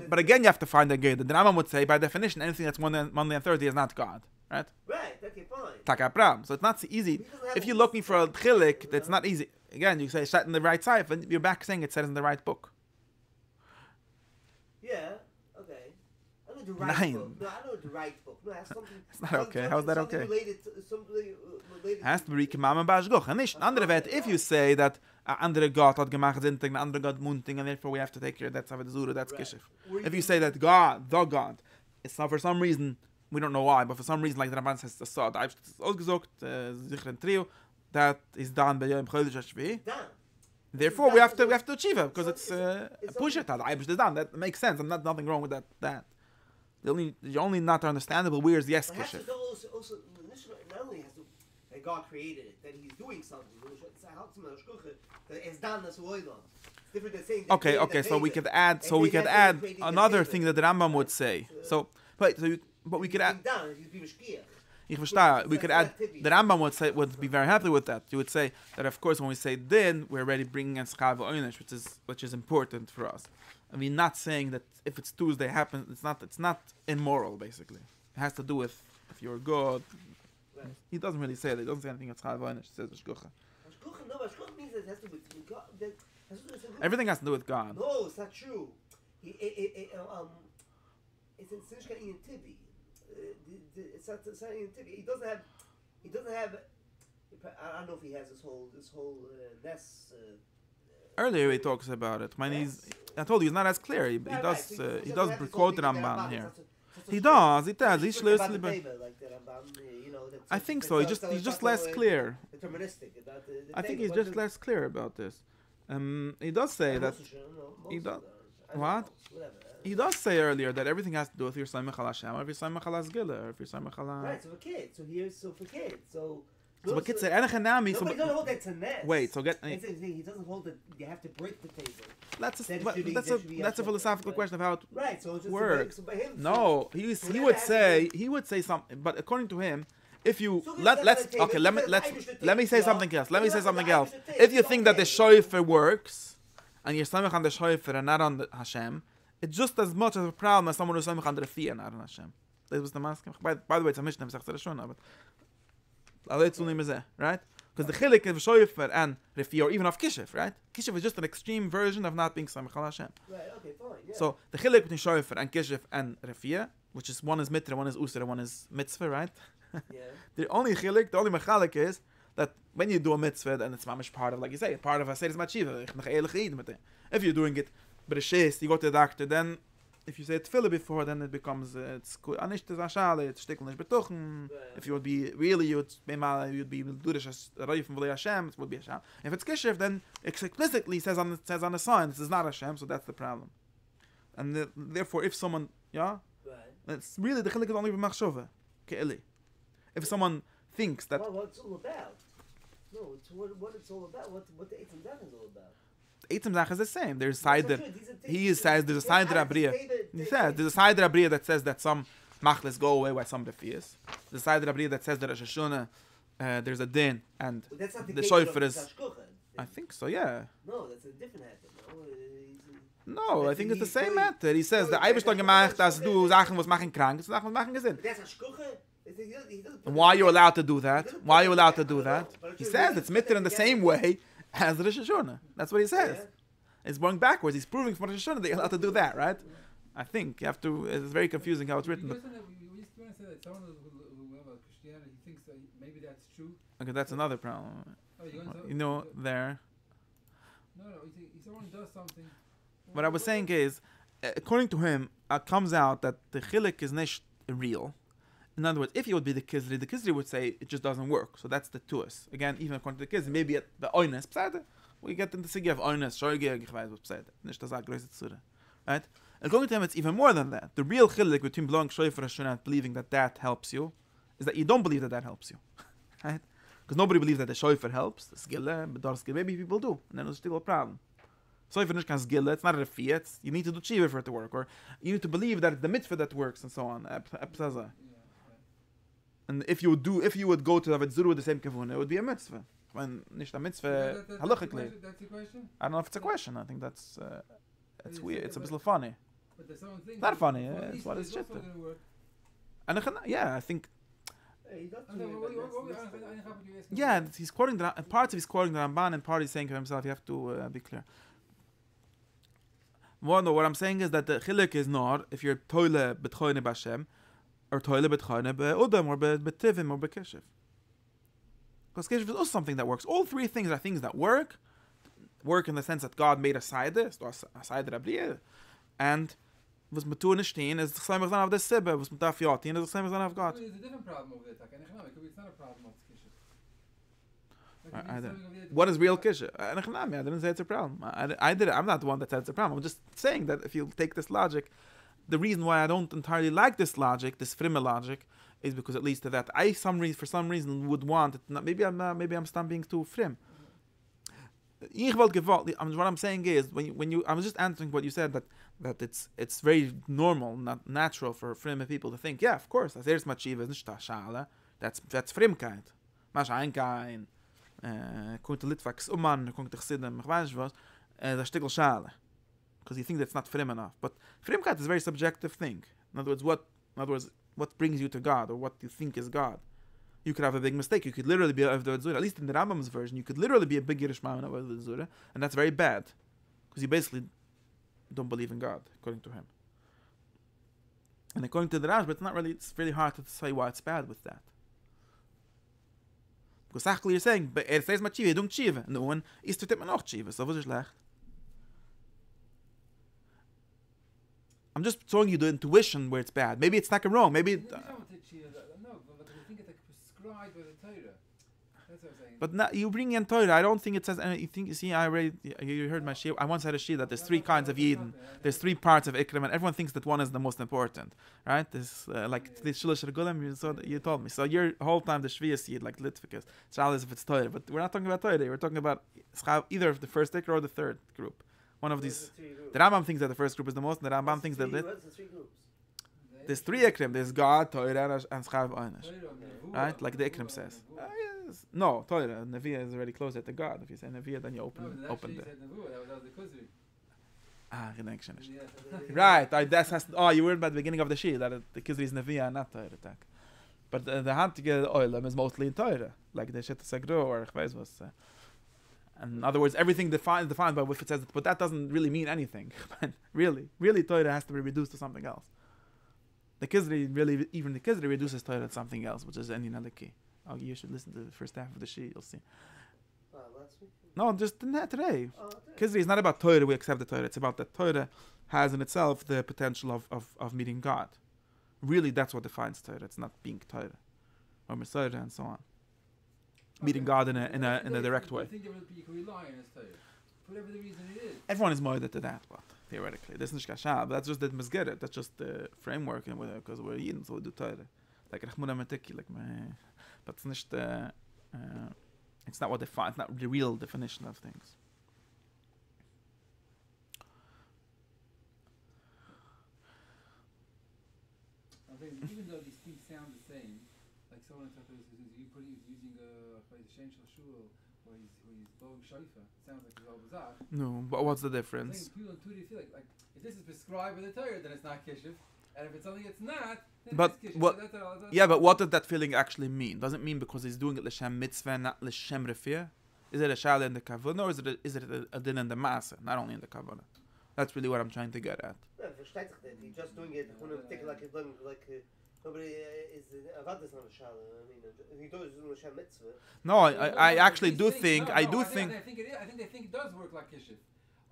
but again, you have to find a gate. The Rambam would say, by definition, anything that's Monday and Thursday is not God, right?
Right. Okay, fine.
Takapram. So it's not so easy. If you're looking for a chilik, that's not easy. Again, you say set in the right side, and you're back saying it says in the right book.
Yeah. Okay. I know the right book. No, I know the right book. No, that's something.
It's not okay. How's that okay?
Something related.
Has to be Rikimam and Bashgoch. And nicht. Andere Wert, if you say that andere God hat gemacht Zintig, and andere God Munting, and therefore we have to take care, that's Avodah Zura, that's Kishif. If you say that God, the God, it's not for some reason, we don't know why, but for some reason, like the Ramban says, so da ist ausgesucht, sicher ein Trio, that is done by Yom Chodesh HaShvi. Therefore, we have to achieve it because it's push it. That makes sense. And nothing wrong with that. The only not understandable where is the yes kishif.
Also, not only has to that God created it, that He's doing something. It's done as well. Different than saying.
Okay. So we could add. So we could add another thing that the Rambam would say. So, but we could add. Ich verstehe. We could add. The Rambam would be very happy with that. You would say that of course when we say din, we're already bringing in schava oynish, which is important for us. I mean, not saying that if it's Tuesday happens, it's not immoral basically. It has to do with if you're good. Right. He doesn't really say that. He doesn't say anything that's schava oynish. He says shkucha.
No, shkucha means it has to do with God.
Everything has to do with God.
No, it's not true. It's in Sinishka Ian Tibi. It's not Ian Tibi. He doesn't have. I don't know if he has this whole Ness.
Earlier he talks about it. I told you he's not as clear. He does quote Ramban here. He does. He does. He's
Speaking about
loosely,
the
but
table, like the Rambam, you know,
I think so. He's
it's
just
not
less
so
clear.
Deterministic about the
I think
table.
he's
What
just
does-
less clear about this. He does say that. He does- What? He does say earlier that everything has to do with your Samech al Hashem, or if you're Samech al Asgila, or if you're Samech al.
Right, so for kids. So for kids. So
So kids say, "Enech enami."
nobody doesn't hold that to nest.
Wait, so get.
He doesn't hold that you have to break the table.
That's
That
a
should be-
that's
that
a
should be
that's a
Hashem,
philosophical
right?
question of how it
Right, so it's just
works.
So by him,
No, he would say something, but according to him, if you
So
let's
let's
okay, let me
say
let me say
yeah.
something else. Let me say
Yeah,
something
but I
else.
should take
If you
it,
think that the
okay.
shofar works and you're samech on the shofar and not on the Hashem, it's just as much of a problem as someone who's samech on the refiah and not on Hashem. That was the mask. By the way, it's a mishnah, but right? Because the chilik of shofar and refiah, or even of kishif, right? Kishif is just an extreme version of not being samech on Hashem.
Right, okay, fine. Yeah.
So the chilek between shofar and kishif and refiah, which is one is mitra, one is usra, one is mitzvah, right?
yeah.
The only chilek, the only mechalik is that when you do a mitzvah, then it's mamish part of, like you say, part of a seres machiva. If you're doing it b'reshis, you go to the doctor, then if you say tefillah before, then it becomes it's anish tezashale, it's shtikl nish betuchen. If you would be really, you'd be durish as roy from v'lei Hashem, it would be Hashem. If it's kishif, then it explicitly says on the sign, this is not Hashem, so that's the problem. And therefore, if someone, yeah,
Right.
it's really the chilek is only b'machshova, ke'eli. If someone thinks that
Well, what it's all about. No, it's what it's all about. What the Eitzim Zach is all about.
Eitzim Zach is the same. There's
That's
side
not
that
true. These are
he
things-
says there's a
Yeah,
side
I have to
Rabriya.
say that
He
they-
says there's a side Rabriya that says that some machlis go away by some refias. There's a side Rabriya that says that Rosh Hashanah there's a din and
But that's not the
the
case
shofar
of
is.
Tashkucha.
I think so. Yeah.
No, that's a different happen.
No, I
That's
think it's the
he's
same
doing-
matter. He says
No,
the Eibush
that's-
gemacht
that's-
as du Sachen was machen krank, Sachen was machen gesund.
But that's Ashkucha. He doesn't put
And why are
it-
you allowed to do that?
doesn't
Why are
put
you
it
allowed to
together.
do
I don't
that?
know, but
He
it's
says
really
it's
put
mitter
it
in the
together.
same way as Rosh Hashanah. That's what he says.
Yeah.
It's going backwards. He's proving from Rosh Hashanah that you're allowed to do that, right? I think you have to. It's very confusing how it's written. But
We used to say that someone who about Christianity thinks that maybe that's true.
okay, that's another problem.
Oh, you're going to
You know, there.
No, if someone does something.
What I was saying is, according to him, it comes out that the chilik is not real. In other words, if he would be the Kizri would say it just doesn't work. So that's the tuas. Again, even according to the Kizri, maybe at the oines, we get into the sigi of oines, shoyge, ich weiß was beseder. Nicht das größte Zure. Right? According to him, it's even more than that. The real chilik between blowing shofar and believing that helps you, is that you don't believe that helps you. Right? Because nobody believes that the shofar helps. The skille, but the maybe people do. And then it's still a problem. So if it's not it's not a fiat. You need to do tshiva for it to work, or you need to believe that it's the mitzvah that works, and so on. And if you would go to David Zuru with the same kavuna, it would be a mitzvah. When nicht a mitzvah halachically.
That's the question.
I don't know if it's a question. I think that's it's weird. It's a bit funny.
But there's someone thinks
Not funny.
well,
It's what it's
also
shit.
gonna work.
And yeah, I think
He does
I'm
do
saying,
it,
what-
but
what-
that's-
what-
that's-
I have what you're asking
yeah,
for.
he's quoting the parts of he's quoting the Ramban and part he's saying to himself. You have to be clear. Well, no, what I'm saying is that the chilik is not if you're toile betchoine b'Hashem or toile betchoine be'udam or be'tivim or be'keshev. Because keshev is also something that works. All three things are things that work in the sense that God made a side, a side Rabriya, and was mit tun stehen is the same as of the sibbe, was mit darf yatin is the same as of God.
There's a different problem over there. Like, and economic, it's not a problem of kishuf. Like,
I
it's
don't-
something over there-
What is real kisha? I didn't say it's a problem. I'm not the one that said it's a problem. I'm just saying that if you take this logic, the reason why I don't entirely like this logic, this frimme logic, is because it leads to that I for some reason would want it. Maybe I'm still being too frim. What I'm saying is when you I was just answering what you said that it's very normal, not natural for frimme people to think, yeah, of course, as erst machiva is nicht shale. That's Fremdkeit. Mach einkein kommt der Litvax man, kommt der Sidem, ich weiß nicht was, das Stickel Schale. Because you think that's not frem enough. But Fremdkeit is a very subjective thing. In other words, what brings you to God, or what you think is God. You could have a big mistake. You could literally be of the Zura. At least in the Rambam's version, you could literally be a big Yiddish man of the Zura, and that's very bad. Because you basically don't believe in God, according to him. And according to the Rashba, it's really hard to say why it's bad with that. Because actually you're saying, but says ma tshiva, don't tshiva. No one is to take man auch tshiva, so was ist schlecht. I'm just showing you the intuition where it's bad. Maybe it's not wrong. Maybe.
No, but I think it's like prescribed by the Torah. That's what I'm saying.
But not, you bring in Torah. I don't think it says. You think? You see, I already. You heard my shir. I once had a shir that there's three kinds of Yidden. There's three parts of Ikram, and everyone thinks that one is the most important, right? This like the Shilish Regulim. You told me. So your whole time the Shvius Yid like Litvikas. Regardless if it's Torah, but we're not talking about Torah. We're talking about either the first Ikra or the third group. One of these. The Rambam thinks that the first group is the most, and the Rambam thinks that there's three Ikrim. There's God, Torah, and Schav Einish. Right? Like the Ikrim says. Yes. No, Torah. Neviah is already closer to God. If you say Neviah, then you open the... connection. Right. You were at the beginning of the Shir, that the Kizri is Neviah and not Torah. But the hand to get oil is mostly in Torah. Like the Shet Sagro or Chvez was... And in other words, everything defined by what it says, but that doesn't really mean anything. really, Torah has to be reduced to something else. The Kizri, even the Kizri reduces Torah to something else, which is Eni Naliki. Oh, you should listen to the first half of the Shir, you'll see.
Last week?
No, just today. Kizri is not about Torah, we accept the Torah. It's about that Torah has in itself the potential of meeting God. Really, that's what defines Torah. It's not being Torah or Messiah and so on. Meeting God in a direct way.
I think you can rely on his Torah. For whatever the reason it is.
Everyone is moided to that, but theoretically. That's not Shkashah, but that's just the Mesgeret. That's just the framework, because we're Yidden, so we do Torah. Like Rachmuna Metiki, but it's not what defines, it's not the real definition of things.
I think even though these things sound the same, like someone using a Shem Shul, or he's blowing shofar, it sounds like he's all bizarre.
No, but what's the difference?
People intuitively feel like if this is prescribed by the Torah, then it's not kishuf, and if it's something it's not, then
but
it's kishuf.
what?
So
Yeah, but what does that feeling actually mean? Does it mean because he's doing it l'shem mitzvah, not l'shem refiyah? Is it a shala in the kavanah, or is it a din in the maasa, not only in the kavanah? That's really what I'm trying to get at.
No, versteht sich nicht. He's just doing it when a particular nobody is about this on a shala. I mean, he does it Hashem mitzvah.
No, I actually do think.
I think they think it does work like kishuf.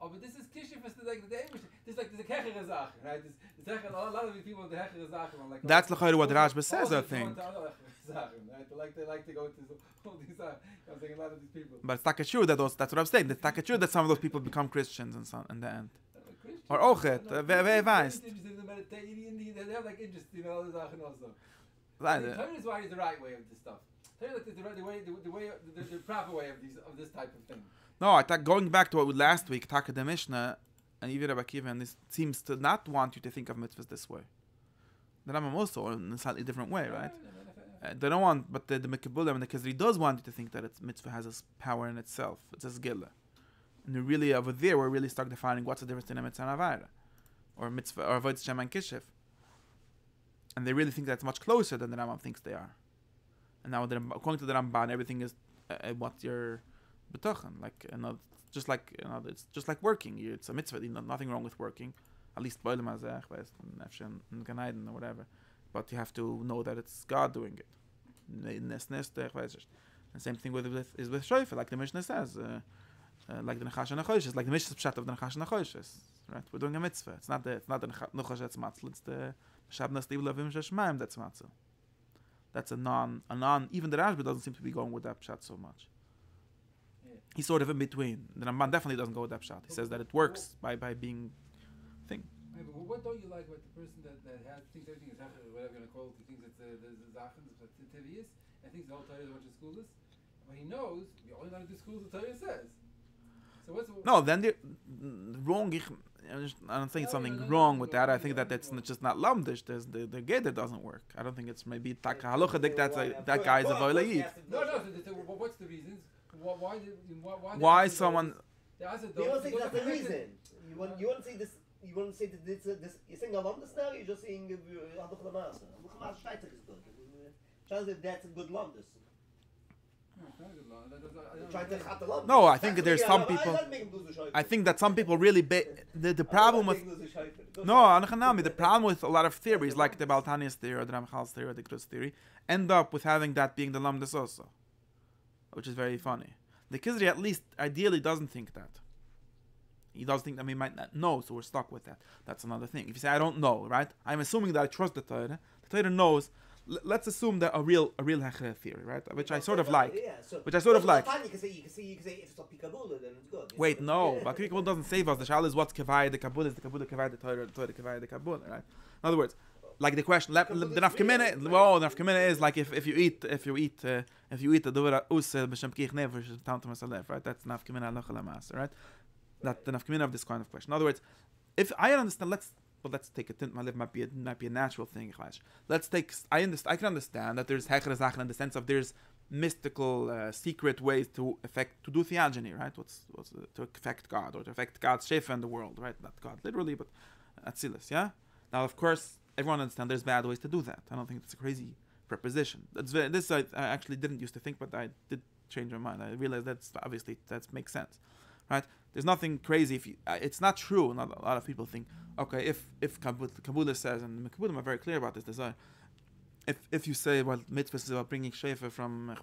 Oh, but this is kishuf is like the English. This like the kechere zach, right? This a lot of the people the kechere zach are like.
That's what Rashba says, I think.
They like to go to all these. I'm saying a lot of these people.
But it's not true that that's what I'm saying. It's not true that some of those people become Christians in the end. Or ochet, wer weiß.
They have like interest in all this also.
Right.
Torah is why is the right way of this stuff. Torah like the proper way of this type of thing.
No, I thought going back to what we last week, Taka the Mishnah, and even Rabbi Akiva, and this seems to not want you to think of mitzvahs this way. The Rambam also in a slightly different way, right? They don't want, but the Mekabulim and the Kizri does want you to think that it's mitzvah has a power in itself. It's a zgila. And really over there, we're really stuck defining what's the difference in a mitzvah and avara, or mitzvah, or avoid shem and kishif. And they really think that's much closer than the Rambam thinks they are. And now, according to the Ramban, everything is what you're betochen. Like, it's just like working. It's a mitzvah. Nothing wrong with working. At least boilim hazeh, in Gan Eden or whatever. But you have to know that it's God doing it. And same thing with shofar, like the Mishnah says. Like the Nechash and Nechoshis, like the Mishnah Pshat of the Nechash and Nechoshis. Right? We're doing a mitzvah. It's not the Nechash that's matzl. It's the Shabnas Tiv Levim Sheshmaim that's matzl. That's a non. Even the Rashba doesn't seem to be going with that Pshat so much. Yeah. He's sort of in between. The Ramban definitely doesn't go with that Pshat. He says that it works by being thing.
Yeah, but what don't you like about the person that thinks everything is hachar, whatever you're going to call it, he thinks it's the Zachans, but Tivius, and thinks the whole Torah is a bunch of schools. But he knows you're only going to do schools the Torah says. So
no, then they're wrong. I don't think it's something wrong with that. I think that it's just not lamdish. The geder doesn't work. I don't think it's maybe taka halacha dik that guy is a voilayid.
No. What's the reasons?
Why someone?
You want to say that's the reason. You want to say this. You want to say that this. You're saying alumnus now. You're just saying haduch lamaser. Haduch lamaser is good. Sounds like that's a good lumdus.
No, I think there's some people. I think that some people really the problem with the problem with a lot of theories like the Baltani's theory or the Ramchal's theory or the Gruz theory end up with having that being the lamdas also, which is very funny. The Kizri at least ideally doesn't think that. he does think that we might not know, so we're stuck with that. That's another thing. If you say I don't know, right? I'm assuming that I trust the Torah. The Torah knows. Let's assume that a real hechre theory, right? Which I sort of like.
Yeah, so,
Which I sort of like.
You can say if it's a Kabbalah, then it's good.
Wait, no. But Kabbalah doesn't save us. The shal is what's kavai the Kabbalah is the Kabbalah kavai the Torah kavai the Kabbalah, right? In other words, like the question, the nafkamina. Well, the nafkamina is like if you eat the dura usel b'shem kich never tantum asalef, right? That's nafkamina lachal amas, right? That the nafkamina of this kind of question. In other words, if I understand, let's take it. Might be a natural thing. I can understand that there's hechre zachen in the sense of there's mystical, secret ways to do theogony, right? To affect God or to affect God's shefa in the world, right? Not God literally, but Atzilus, yeah. Now, of course, everyone understands there's bad ways to do that. I don't think it's a crazy preposition. This I actually didn't used to think, but I did change my mind. I realized that makes sense, right? There's nothing crazy if it's not true. Not a lot of people think, okay, if Kabbalah says, and the Kabbalah are very clear about this, if you say, well, mitzvah is about bringing shefa from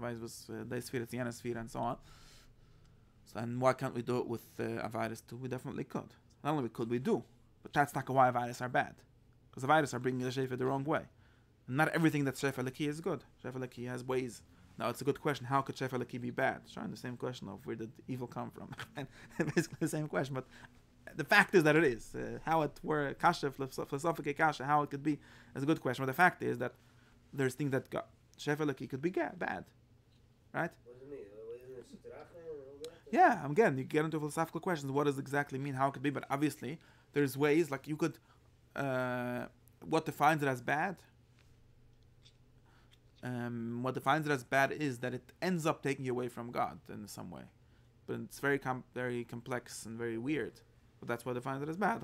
the sphere to the inner sphere and so on, so, and why can't we do it with Avirus too? We definitely could. Not only could we do, but that's not why Avirus are bad, because Avirus are bringing the shefa the wrong way. And not everything that shefa laki is good. Shefa laki has ways. Now it's a good question. How could shefa laki be bad? Sure, the same question of where did evil come from? Basically the same question, but the fact is that it is. How it were kasha, philosophical kasha, how it could be is a good question. But the fact is that there's things that shefa laki could be bad, right?
What does it mean?
Yeah, again, you get into philosophical questions. What does it exactly mean? How it could be? But obviously, there's ways like you could. What defines it as bad? What defines it as bad is that it ends up taking you away from God in some way, but it's very complex and very weird. But that's what defines it as bad.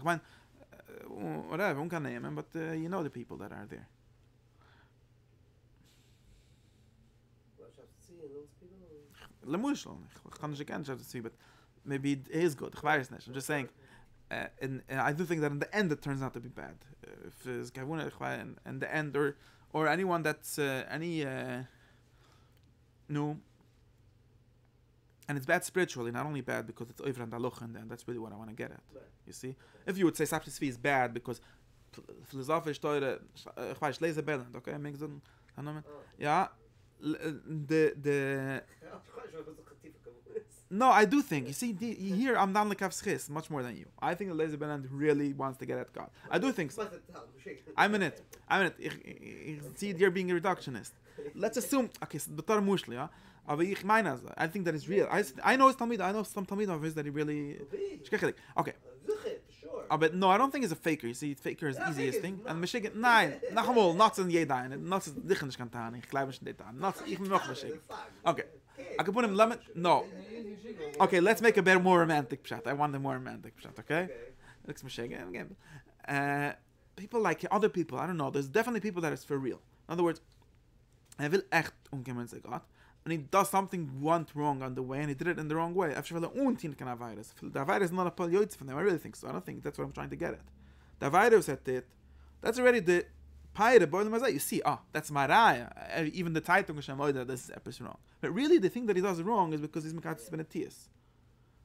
Whatever, one can name him, but you know the people that are there. Lemushel, ich kann nicht erkennen, ich habe to see, but maybe it is good. Ich weiß nicht. I'm just saying. And I do think that in the end it turns out to be bad. If it's kavuna in the end, or anyone that's no, and it's bad spiritually, not only bad because it's over and halacha, and that's really what I want to get at. You see, if you would say saptisvi is bad because philosophisch teure, ich weiß, lese Belland, okay, makes them, yeah, the. No, I do think. You see, here I'm down like Avschis much more than you. I think that Lezer Beland really wants to get at God. I do think so. I'm in it. Ich see you're being a reductionist. Let's assume, okay, so the Torah Mushli, yeah? Aber ich meine, I think that it's real. I know some Talmid of his that he really. Okay. But no, I don't think he's a faker. You see, faker is the easiest thing. And Meshigan, nein, nachamol, not in Jeda, not in Dichnisch Kantan, ich glaube nicht Deta, not even noch Meshigan. Okay. I can put him lemon. No. Okay, let's make a better, more romantic pshat. I want a more romantic pshat. Okay. Let's Meshigan again. People like other people. I don't know. There's definitely people that is for real. In other words, will echt umkommen zu Gott. And he does something wrong on the way, and he did it in the wrong way. The virus is not a polioid from them. I really think so. I don't think that's what I'm trying to get at. The virus at it, that's already the pyre boil mazay. You see, that's maraya. Even the Zeitung Shamoida, this is episode wrong. But really, the thing that he does wrong is because he's mekatis benetias.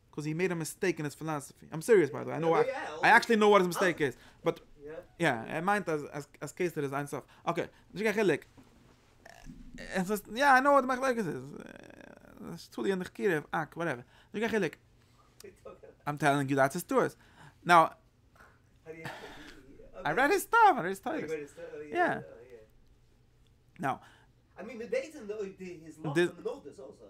Because he made a mistake in his philosophy. I'm serious, by the way. I know. I actually know what his mistake is. But yeah, I mind as case that is ein stuff. Okay, yeah, I know what the machlekes is. It's totally in the kirev, whatever. I'm telling you that's his tours. Now, I read his stuff. Yeah. Now,
I mean, the dates and his love and the notice also.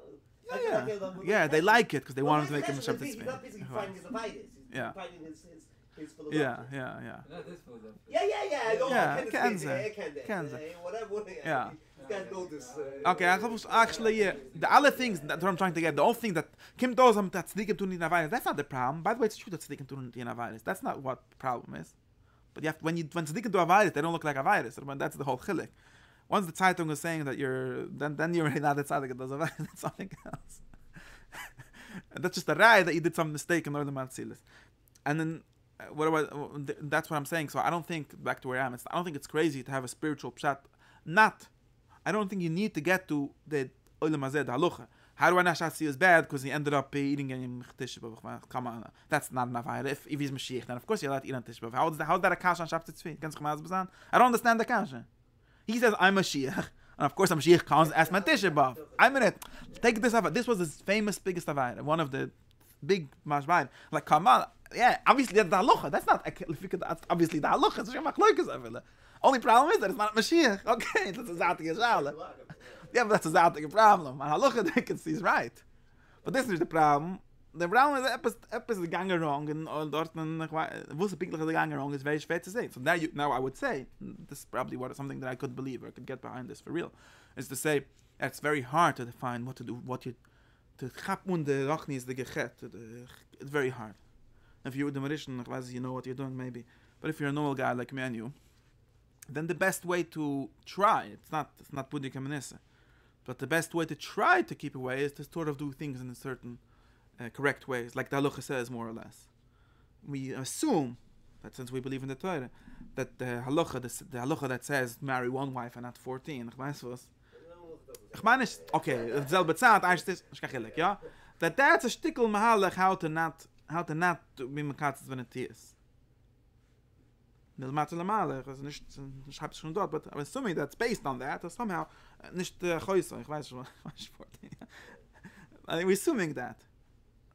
Yeah, they like it because they want him to make him a Shabbat.
He's not basically finding his avodas. He's finding his philosophy.
Yeah.
Not his philosophy.
Whatever.
Yeah.
Can't know this.
Okay, actually, the other things that I'm trying to get, the only thing that Kim does that tzadikim tun in virus, that's not the problem. By the way, it's true that tzadikim tun in a virus. That's not what the problem is. But you have when tzadikim do a virus, they don't look like a virus. That's the whole chilek. Once the Zeitung is saying that then you're already not the tzaddik that does a virus. That's something else. And that's just a raya that you did some mistake in order to matzilis. And then that's what I'm saying. So I don't think back to where I am. I don't think it's crazy to have a spiritual pshat. I don't think you need to get to the olam hazeh, the halacha. How do I know Shatzi is bad? Because he ended up eating in Tisha B'Av. Come on, that's not enough. If he's Mashiach, then of course you're allowed to eat on Tisha B'Av. How is that a kasha on Shabbat Tzvi? I don't understand the kasha. He says, I'm Mashiach. And of course, Mashiach comes as my Tisha B'Av. I'm in it. Take this Avad. This was his famous, biggest Avad. One of the big mashbaim. Like, come on. Yeah, obviously that's the halacha. That's not obviously the halacha. It's a machlokes. Only problem is that it's not Mashiach. Okay, that's a zatige shala. Yeah, but that's a zatige problem. And halacha they can see is right. But this is the problem. The problem is etwas is going wrong, and dort wusste pinklich is going wrong is very schwer to say. So now I would say this is probably something that I could believe or I could get behind this for real, is to say it's very hard to define what to do, to chapun the rachni is the gechet. It's very hard. If you're the Mauritian, you know what you're doing maybe. But if you're a normal guy like me and you, then the best way to try, it's not Budi Kamenese, but the best way to try to keep away is to sort of do things in a certain correct ways, like the halacha says more or less. We assume that since we believe in the Torah, that the halacha that says marry one wife and not 14, okay, selbe Zeit, ja, that's a shtickle mahalach how to not be mekatzes when it is. But I'm assuming that's based on that, or somehow, nicht choysa, ich weiß schon, we're assuming that.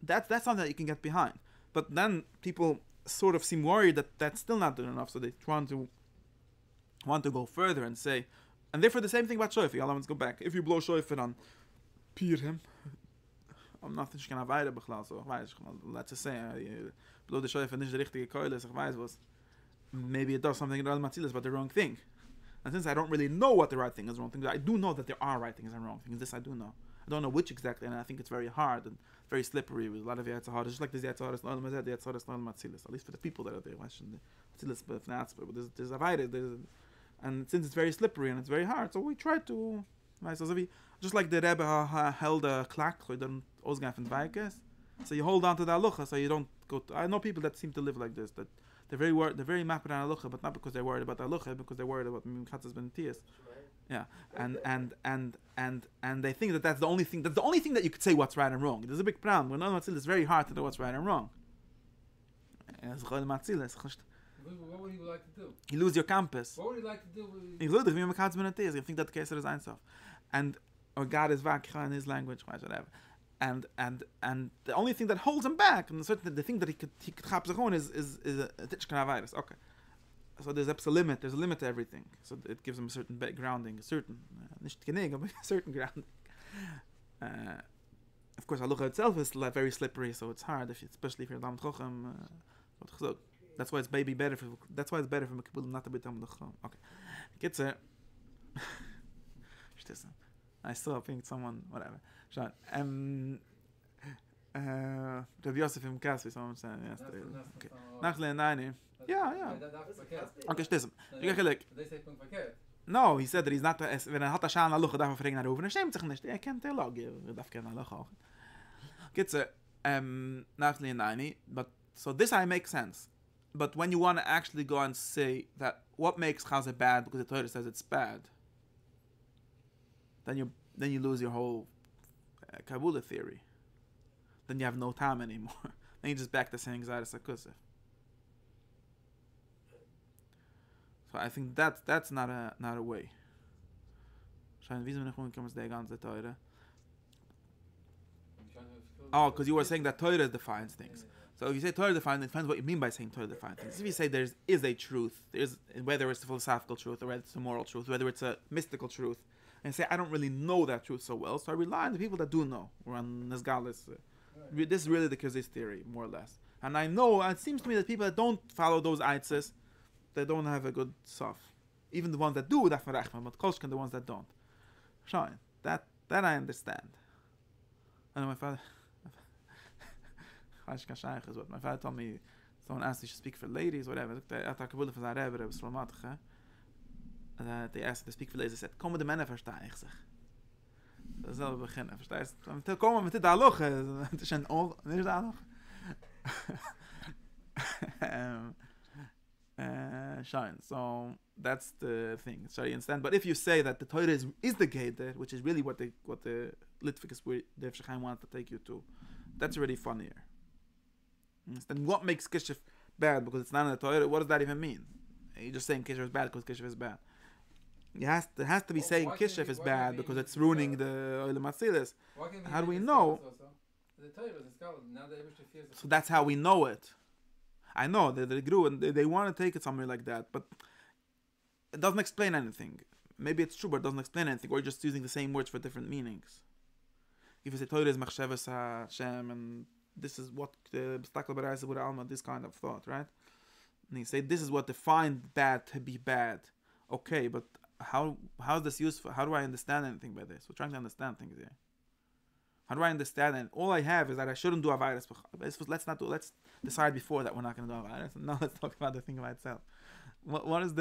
That's something that you can get behind. But then people sort of seem worried that that's still not good enough, so they want to go further and say, and therefore the same thing about shofar. Let's go back. If you blow shofar on Pirhim, I'm not going to weiter bechlal, so let's just say, blow the shofar nicht the richtige keule, so maybe it does something in the Matzilas, but the wrong thing. And since I don't really know what the right thing is and wrong thing, I do know that there are right things and wrong things. This I do know. I don't know which exactly, and I think it's very hard and very slippery with a lot of Yetzaharas. Just like there's Yetzaharas, the Yetzaharas, Matzilas. At least for the people that are there, why shouldn't they? Matzilas, but there's Avaida, and since it's very slippery and it's very hard, so we try to, just like the Rebbe held a klak, so you don't ausgehen von Weikes. So you hold on to the halacha, so you don't go to, I know people that seem to live like this, that they're very mapped on halacha, but not because they're worried about the halacha, because they're worried about Chatzas ben Tiyas. Yeah, and they think that that's the only thing that you could say what's right and wrong. There's a big problem. When Matzil, it's very hard to know what's right and wrong.
What would he like to do?
You lose your campus.
What would he like to do?
You lose it. You think that the case is einsof, or God is vakha in his language, whatever. And the only thing that holds him back, and the thing that he could chap zich on is a tishkan virus. Okay, so there's a limit. There's a limit to everything. So it gives him a certain grounding, a certain nicht genig, but a certain grounding. Of course, halacha itself is very slippery, so it's hard, especially if you're dam chochem. That's why it's better for Mekabul not to be dam chochem. Okay, gets it. I still think someone whatever. Sean, Rabbi Yosef im Kasvi, someone saying yesterday. Okay. Nachle nine. Yeah. Okay, stimmt. No, he said that he's not, wenn hat a shan aluch, darf fragen nach oben. Schämt sich nicht. Kennt Theologie, darf kein aluch auch. Gibt's nachle nine, but so this I make sense. But when you want to actually go and say that what makes Chazah bad because the Torah says it's bad, then you lose your whole Kabbalah theory. Then you have no time anymore. Then you just back to saying Zayras HaKusef. So I think that's not a way. Oh, because you were saying that Torah defines things. So if you say Torah defines, it depends what you mean by saying Torah defines things. If you say there is a truth, whether it's a philosophical truth or whether it's a moral truth, whether it's a mystical truth, and say I don't really know that truth so well, so I rely on the people that do know. Or on Nesgalis. This is really the Kazis theory, more or less. And I know, it seems to me that people that don't follow those aitzes, they don't have a good sof. Even the ones that do, but Kolshkan, the ones that don't. Shine. That I understand. I know my father. My father told me, someone asked you should speak for ladies, whatever. They asked to speak for ladies. They said, "Kom de mannen verstaan ik zich." Dat is wel beginnen. Verstaat je? Komen met dit dialoog. Het is een dialoog. Shine. So that's the thing. So you understand. But if you say that the Torah is the gate, which is really what the Litvikus where the Chaim wanted to take you to. That's already funnier. Then what makes Kishif bad? Because it's not in the Torah. What does that even mean? You're just saying Kishif is bad because Kishif is bad. There has to be saying Kishif is bad because it's ruining the Olam Atzilis. How do we know? So that's how we know it. I know that they grew and they want to take it somewhere like that, but it doesn't explain anything. Maybe it's true, but it doesn't explain anything. Or just using the same words for different meanings. If you say Torah is Machshavas Hashem, and this is what the B'stakal B'Reisa with Alma, this kind of thought, right? And you say this is what defined bad to be bad. Okay, but how is this useful? How do I understand anything by this? We're trying to understand things here. How do I understand it? All I have is that I shouldn't do a virus. Let's decide before that we're not going to do a virus. And now let's talk about the thing by itself. What does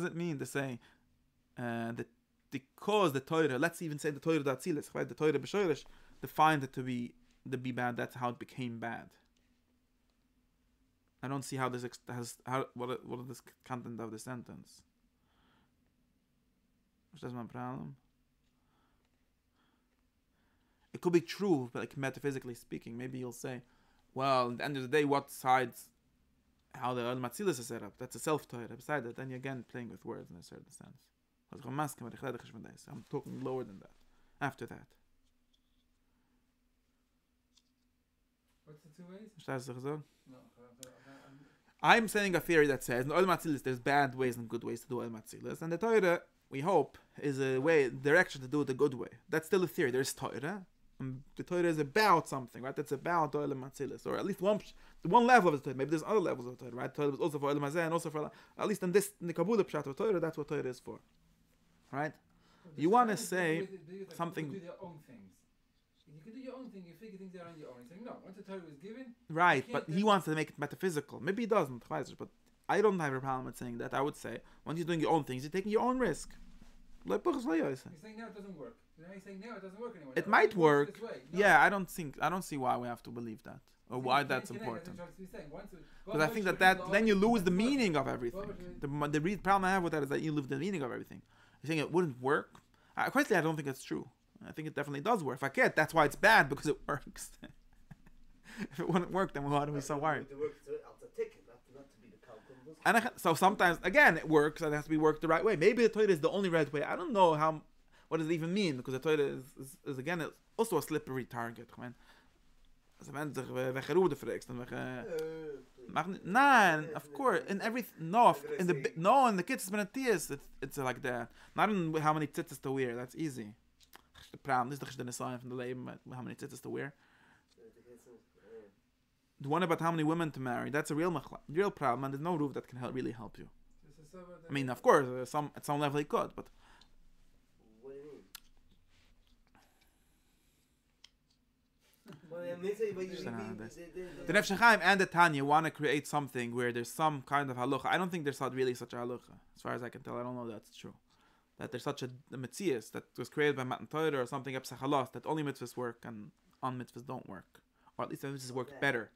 it mean to say that because the Torah, let's even say the Torah Datzilis, right? The Torah B'Shoirish defined it to be bad. That's how it became bad. I don't see how this what is this content of the sentence. That's my problem. It could be true, but like metaphysically speaking, maybe you'll say, well, at the end of the day, what sides, how the Olam Atzilis is set up? That's a self-Torah. Beside that, then you're again playing with words in a certain sense. I'm talking lower than that. After that.
What's the 2 ways? No,
I'm saying a theory that says in Olam Atzilis there's bad ways and good ways to do Olam Atzilis, and the Torah, we hope, is a direction to do it the good way. That's still a theory. There's Torah. And the Torah is about something, right? It's about Olam Atzilis, or at least one level of the Torah. Maybe there's other levels of the Torah, right? Torah is also for Olam Hazeh, and also for, at least in the Kabbalah Pshat of Torah, that's what Torah is for, right? You want to say something.
You do their own things. You can do your own thing. You figure things out on your own. You're saying no. Once the Torah was given,
right? But he wants to make it metaphysical. Maybe he doesn't, but I don't have a problem with saying that. I would say once you're doing your own things, you're taking your own risk. You're
saying now it doesn't work. Now you're saying now it doesn't work anymore.
It might work. No. Yeah, I don't see why we have to believe that or why that's important. Because I think that then you lose the meaning of everything. The problem I have with that is that you lose the meaning of everything. You're saying it wouldn't work. Quite I don't think it's true. I think it definitely does work. If I can't, that's why it's bad, because it works. If it wouldn't work, then why are we so worried? And so sometimes, again, it works, and it has to be worked the right way. Maybe the Torah is the only right way. I don't know what does it even mean, because the Torah is again, it's also a slippery target. Of course, in everything. In the kids' benatias, it's like that. Not in how many tzitzis to wear. That's easy. The problem is the sign from the label, how many tzitzis to wear. The one about how many women to marry, that's a real problem, and there's no roof that can really help you. I mean, of course, at some level he could, but.
What do you mean?
The Nefesh Chaim and the Tanya want to create something where there's some kind of halacha. I don't think there's really such a halacha. As far as I can tell, I don't know that's true. That there's such a metzias that was created by Matan Torah or something of Psachalos, that only mitzvahs work and on mitzvahs don't work. Or at least the mitzvahs work better.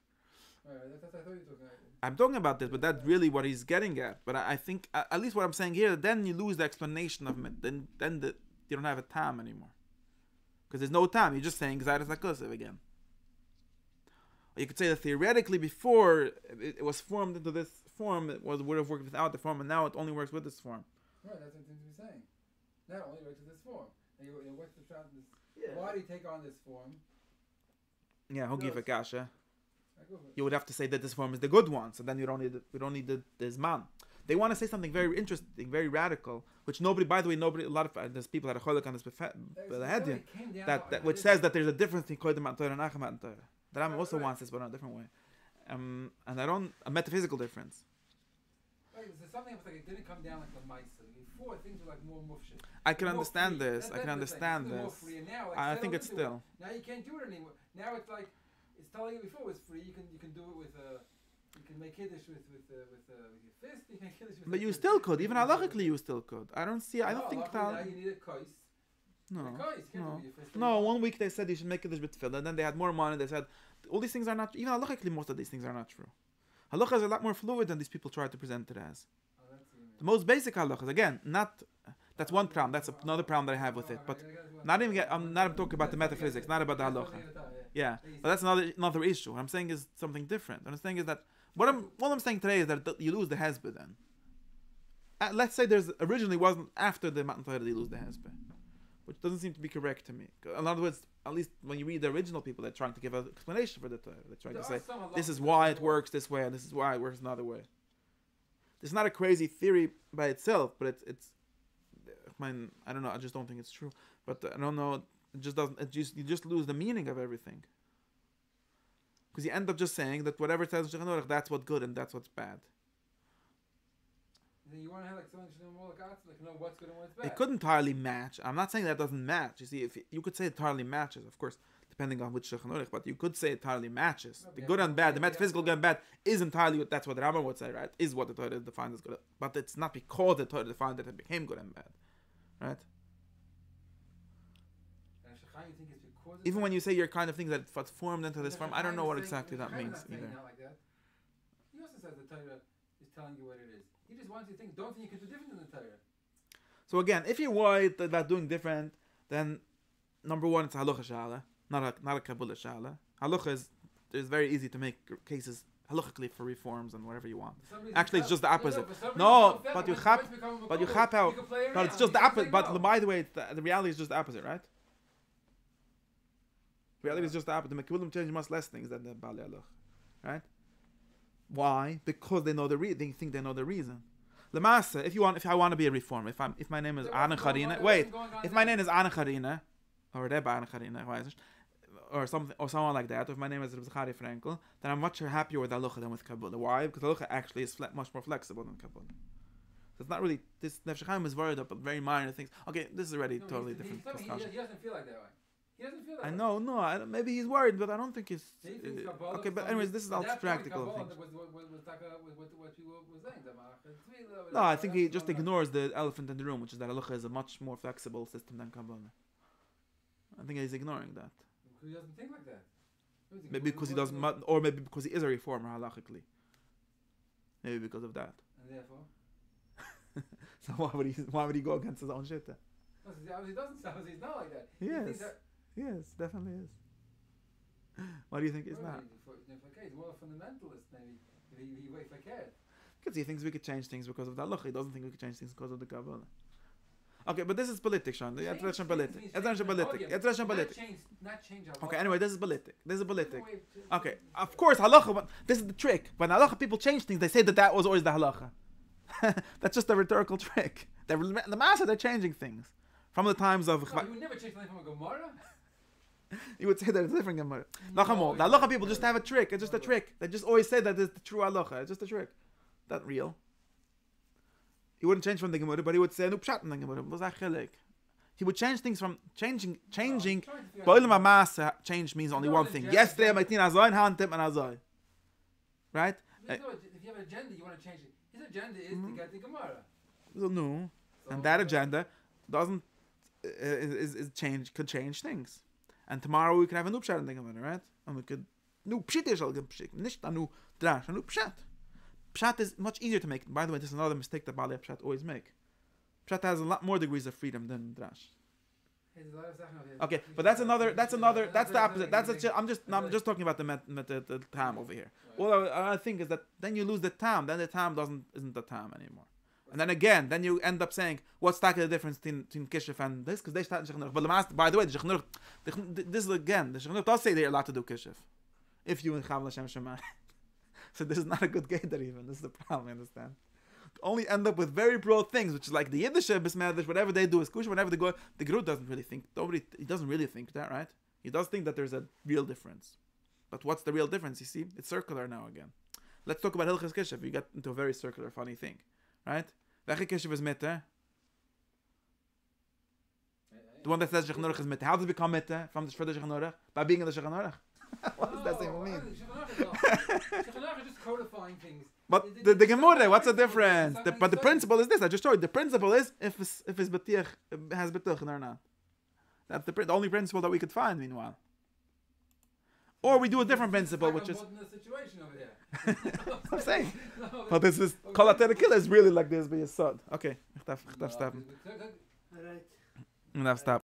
I'm talking about this, but that's really what he's getting at. But I think, at least what I'm saying here, then you lose the explanation of it. Then you don't have a tam anymore. Because there's no tam. You're just saying Gzairas HaKosev again. Or you could say that theoretically before it was formed into this form, it would have worked without the form, and now it only works with this form.
Right, that's what it seems to be saying. Now it only works with this form. Why do you take on this form?
Yeah, who give a kasha? You would have to say that this form is the good one, so then we don't need the Zman. They want to say something very interesting, very radical, which nobody, by the way, a lot of there's people that are cholek on this behead that which says that there's a difference between Kodim Matan Torah and Achim Matan Torah. The Rambam also wants this, but in a different way, and a metaphysical difference.
Right, there's something else, like it didn't come down like the mice. Before things were like more mufshit.
I can understand this. I can understand this. I think it's still.
Now you can't do it anymore. Now it's like it's telling you before it was free. You can do it with you can make kiddush with your fist. You can make kiddush with.
But you still could, even halachically, you still could. I don't think
now you need a kais.
No. 1 week they said you should make kiddush with tefillah, and then they had more money. They said all these things are not. Even halachically, most of these things are not true. Halacha is a lot more fluid than these people try to present it as. The most basic halachas, again, not That's one problem. That's another problem that I have with it. But I'm not talking about the metaphysics, not about the halacha. Yeah, but that's another issue. What I'm saying is something different. What I'm saying is that what I'm saying today is that you lose the hezbollah then. Let's say there's originally wasn't after the Matan Torah you lose the hezbollah, which doesn't seem to be correct to me. In other words, at least when you read the original people, they're trying to give an explanation for the Torah. They're trying to say this is why it works this way and this is why it works another way. It's not a crazy theory by itself, but it's. I mean, I don't know. I just don't think it's true. But I don't know. It just doesn't. You just lose the meaning of everything. Because you end up just saying that whatever it says in Shulchan Aruch, that's what's good and that's what's bad.
Then you want to have like someone should know like know what's good and what's bad.
It could entirely match. I'm not saying that doesn't match. You see, if you could say it entirely matches, of course, depending on which Shulchan Aruch, but you could say it entirely matches. The good and bad, the metaphysical good and bad is entirely that's what the Rambam would say, right? Is what the Torah defines as good, but it's not because the Torah defined that it became good and bad, right?
And you think it's because
even when you say your kind of things that it's formed into this form, I don't know what exactly that means either.
Like that. He also says the Torah is telling you what it is. He just wants you to think, don't think you can do different than the Torah.
So again, if you're worried about doing different, then number one, it's a halacha shala, not a kabbalah shala. Halacha is very easy to make cases halachically for reforms and whatever you want. Actually, it's just the opposite. No, but you chap out. But it's just the opposite. But by the way, the reality is just the opposite, right? Reality is just the opposite. The Mekulim change much less things than the Bali Halach, right? Why? Because they know they think they know the reason. Lemasa, if I want to be a reformer, if my name is Ana Charina, if my name is Ana Charina, or Rebbe Ana Charina, or someone like that, or if my name is Reb Zachari Frankel, then I'm much happier with Halacha than with Kabbalah. Why? Because Halacha actually is much more flexible than Kabbalah. So it's not really this. Nefesh Chaim is worried about very minor things. Okay, this is already totally different discussion.
He doesn't feel like that way. He doesn't feel that
I
way.
know, no, maybe he's worried, but I don't think he's... okay, but anyways, this is all practical things. No, I think he just ignores the elephant in the room, which is that halacha is a much more flexible system than Kabbalah. I think he's ignoring that.
Because he doesn't think like that.
Maybe because he doesn't, or maybe because he is a reformer halachically. Maybe because of that.
And therefore?
So why would he go against his own shit then?
No, he doesn't sound he's not like that.
Yes. Yes, definitely is. Why do you think he's not?
He's more a fundamentalist, maybe. If I cared.
Because he thinks we could change things because of the halacha. He doesn't think we could change things because of the Kabbalah. Okay, but this is politic, Sean. Not change. Okay, anyway, this is politic. Okay, of course, halacha. This is the trick. When halacha people change things, they say that was always the halacha. That's just a rhetorical trick. The Masa, they're changing things from the times of.
No, you would never change something from a Gemara.
You would say that it's different Gemara. The halacha people just have a trick. It's just a trick. They just always say that it's the true halacha. It's just a trick. Not real. He wouldn't change from the Gemara, but he would say no pshat in the Gemara. He would change things from changing. Boilam Masa change means only one thing. Yesterday, my teen azay and hantem and azay. Right?
If you have an agenda, you want to change it. His agenda is to get the Gemara.
So no, and that agenda doesn't could change things. And tomorrow we could have a new pshat in the Gemara, right? And we could new pshit shall get pshit, nicht a new drash, a new pshat. Pshat is much easier to make. By the way, this is another mistake that Bali Pshat always make. Pshat has a lot more degrees of freedom than drash. Okay, but that's the opposite. I'm just talking about the tam over here. All I think is that then you lose the tam. Then the tam isn't the tam anymore. And then again, you end up saying, what's the difference between Kishif and this? Because they start in Shulchan Aruch. But by the way, the Shulchan Aruch, this is again, the Shulchan Aruch does say they're allowed to do Kishif. If you in Chav L'Shem Shemai. So this is not a good gate there even. This is the problem, I understand. Only end up with very broad things, which is like the Yiddish, Bismedish, whatever they do is kosher, whenever they go, the Guru doesn't really think, he doesn't really think that, right? He does think that there's a real difference. But what's the real difference, you see? It's circular now again. Let's talk about Hilchas Kishif. You get into a very circular, funny thing, right? Welche Kishif is Mitte? The one that says Shulchan Aruch is Mitte. How does it become Mitte from the Shulchan Aruch? By being in the Shulchan Aruch. What does that even mean?
Shulchan Aruch is just codifying things.
But the Gemara, what's the difference? But the principle is this. I just told you. The principle is if it's betiach has betuchen or not. That's the only principle that we could find. Meanwhile, or we do a different principle, which is. I'm saying. But this is kol haTorah is really like this by Yesod. Okay, ich darf stoppen. And I've stopped.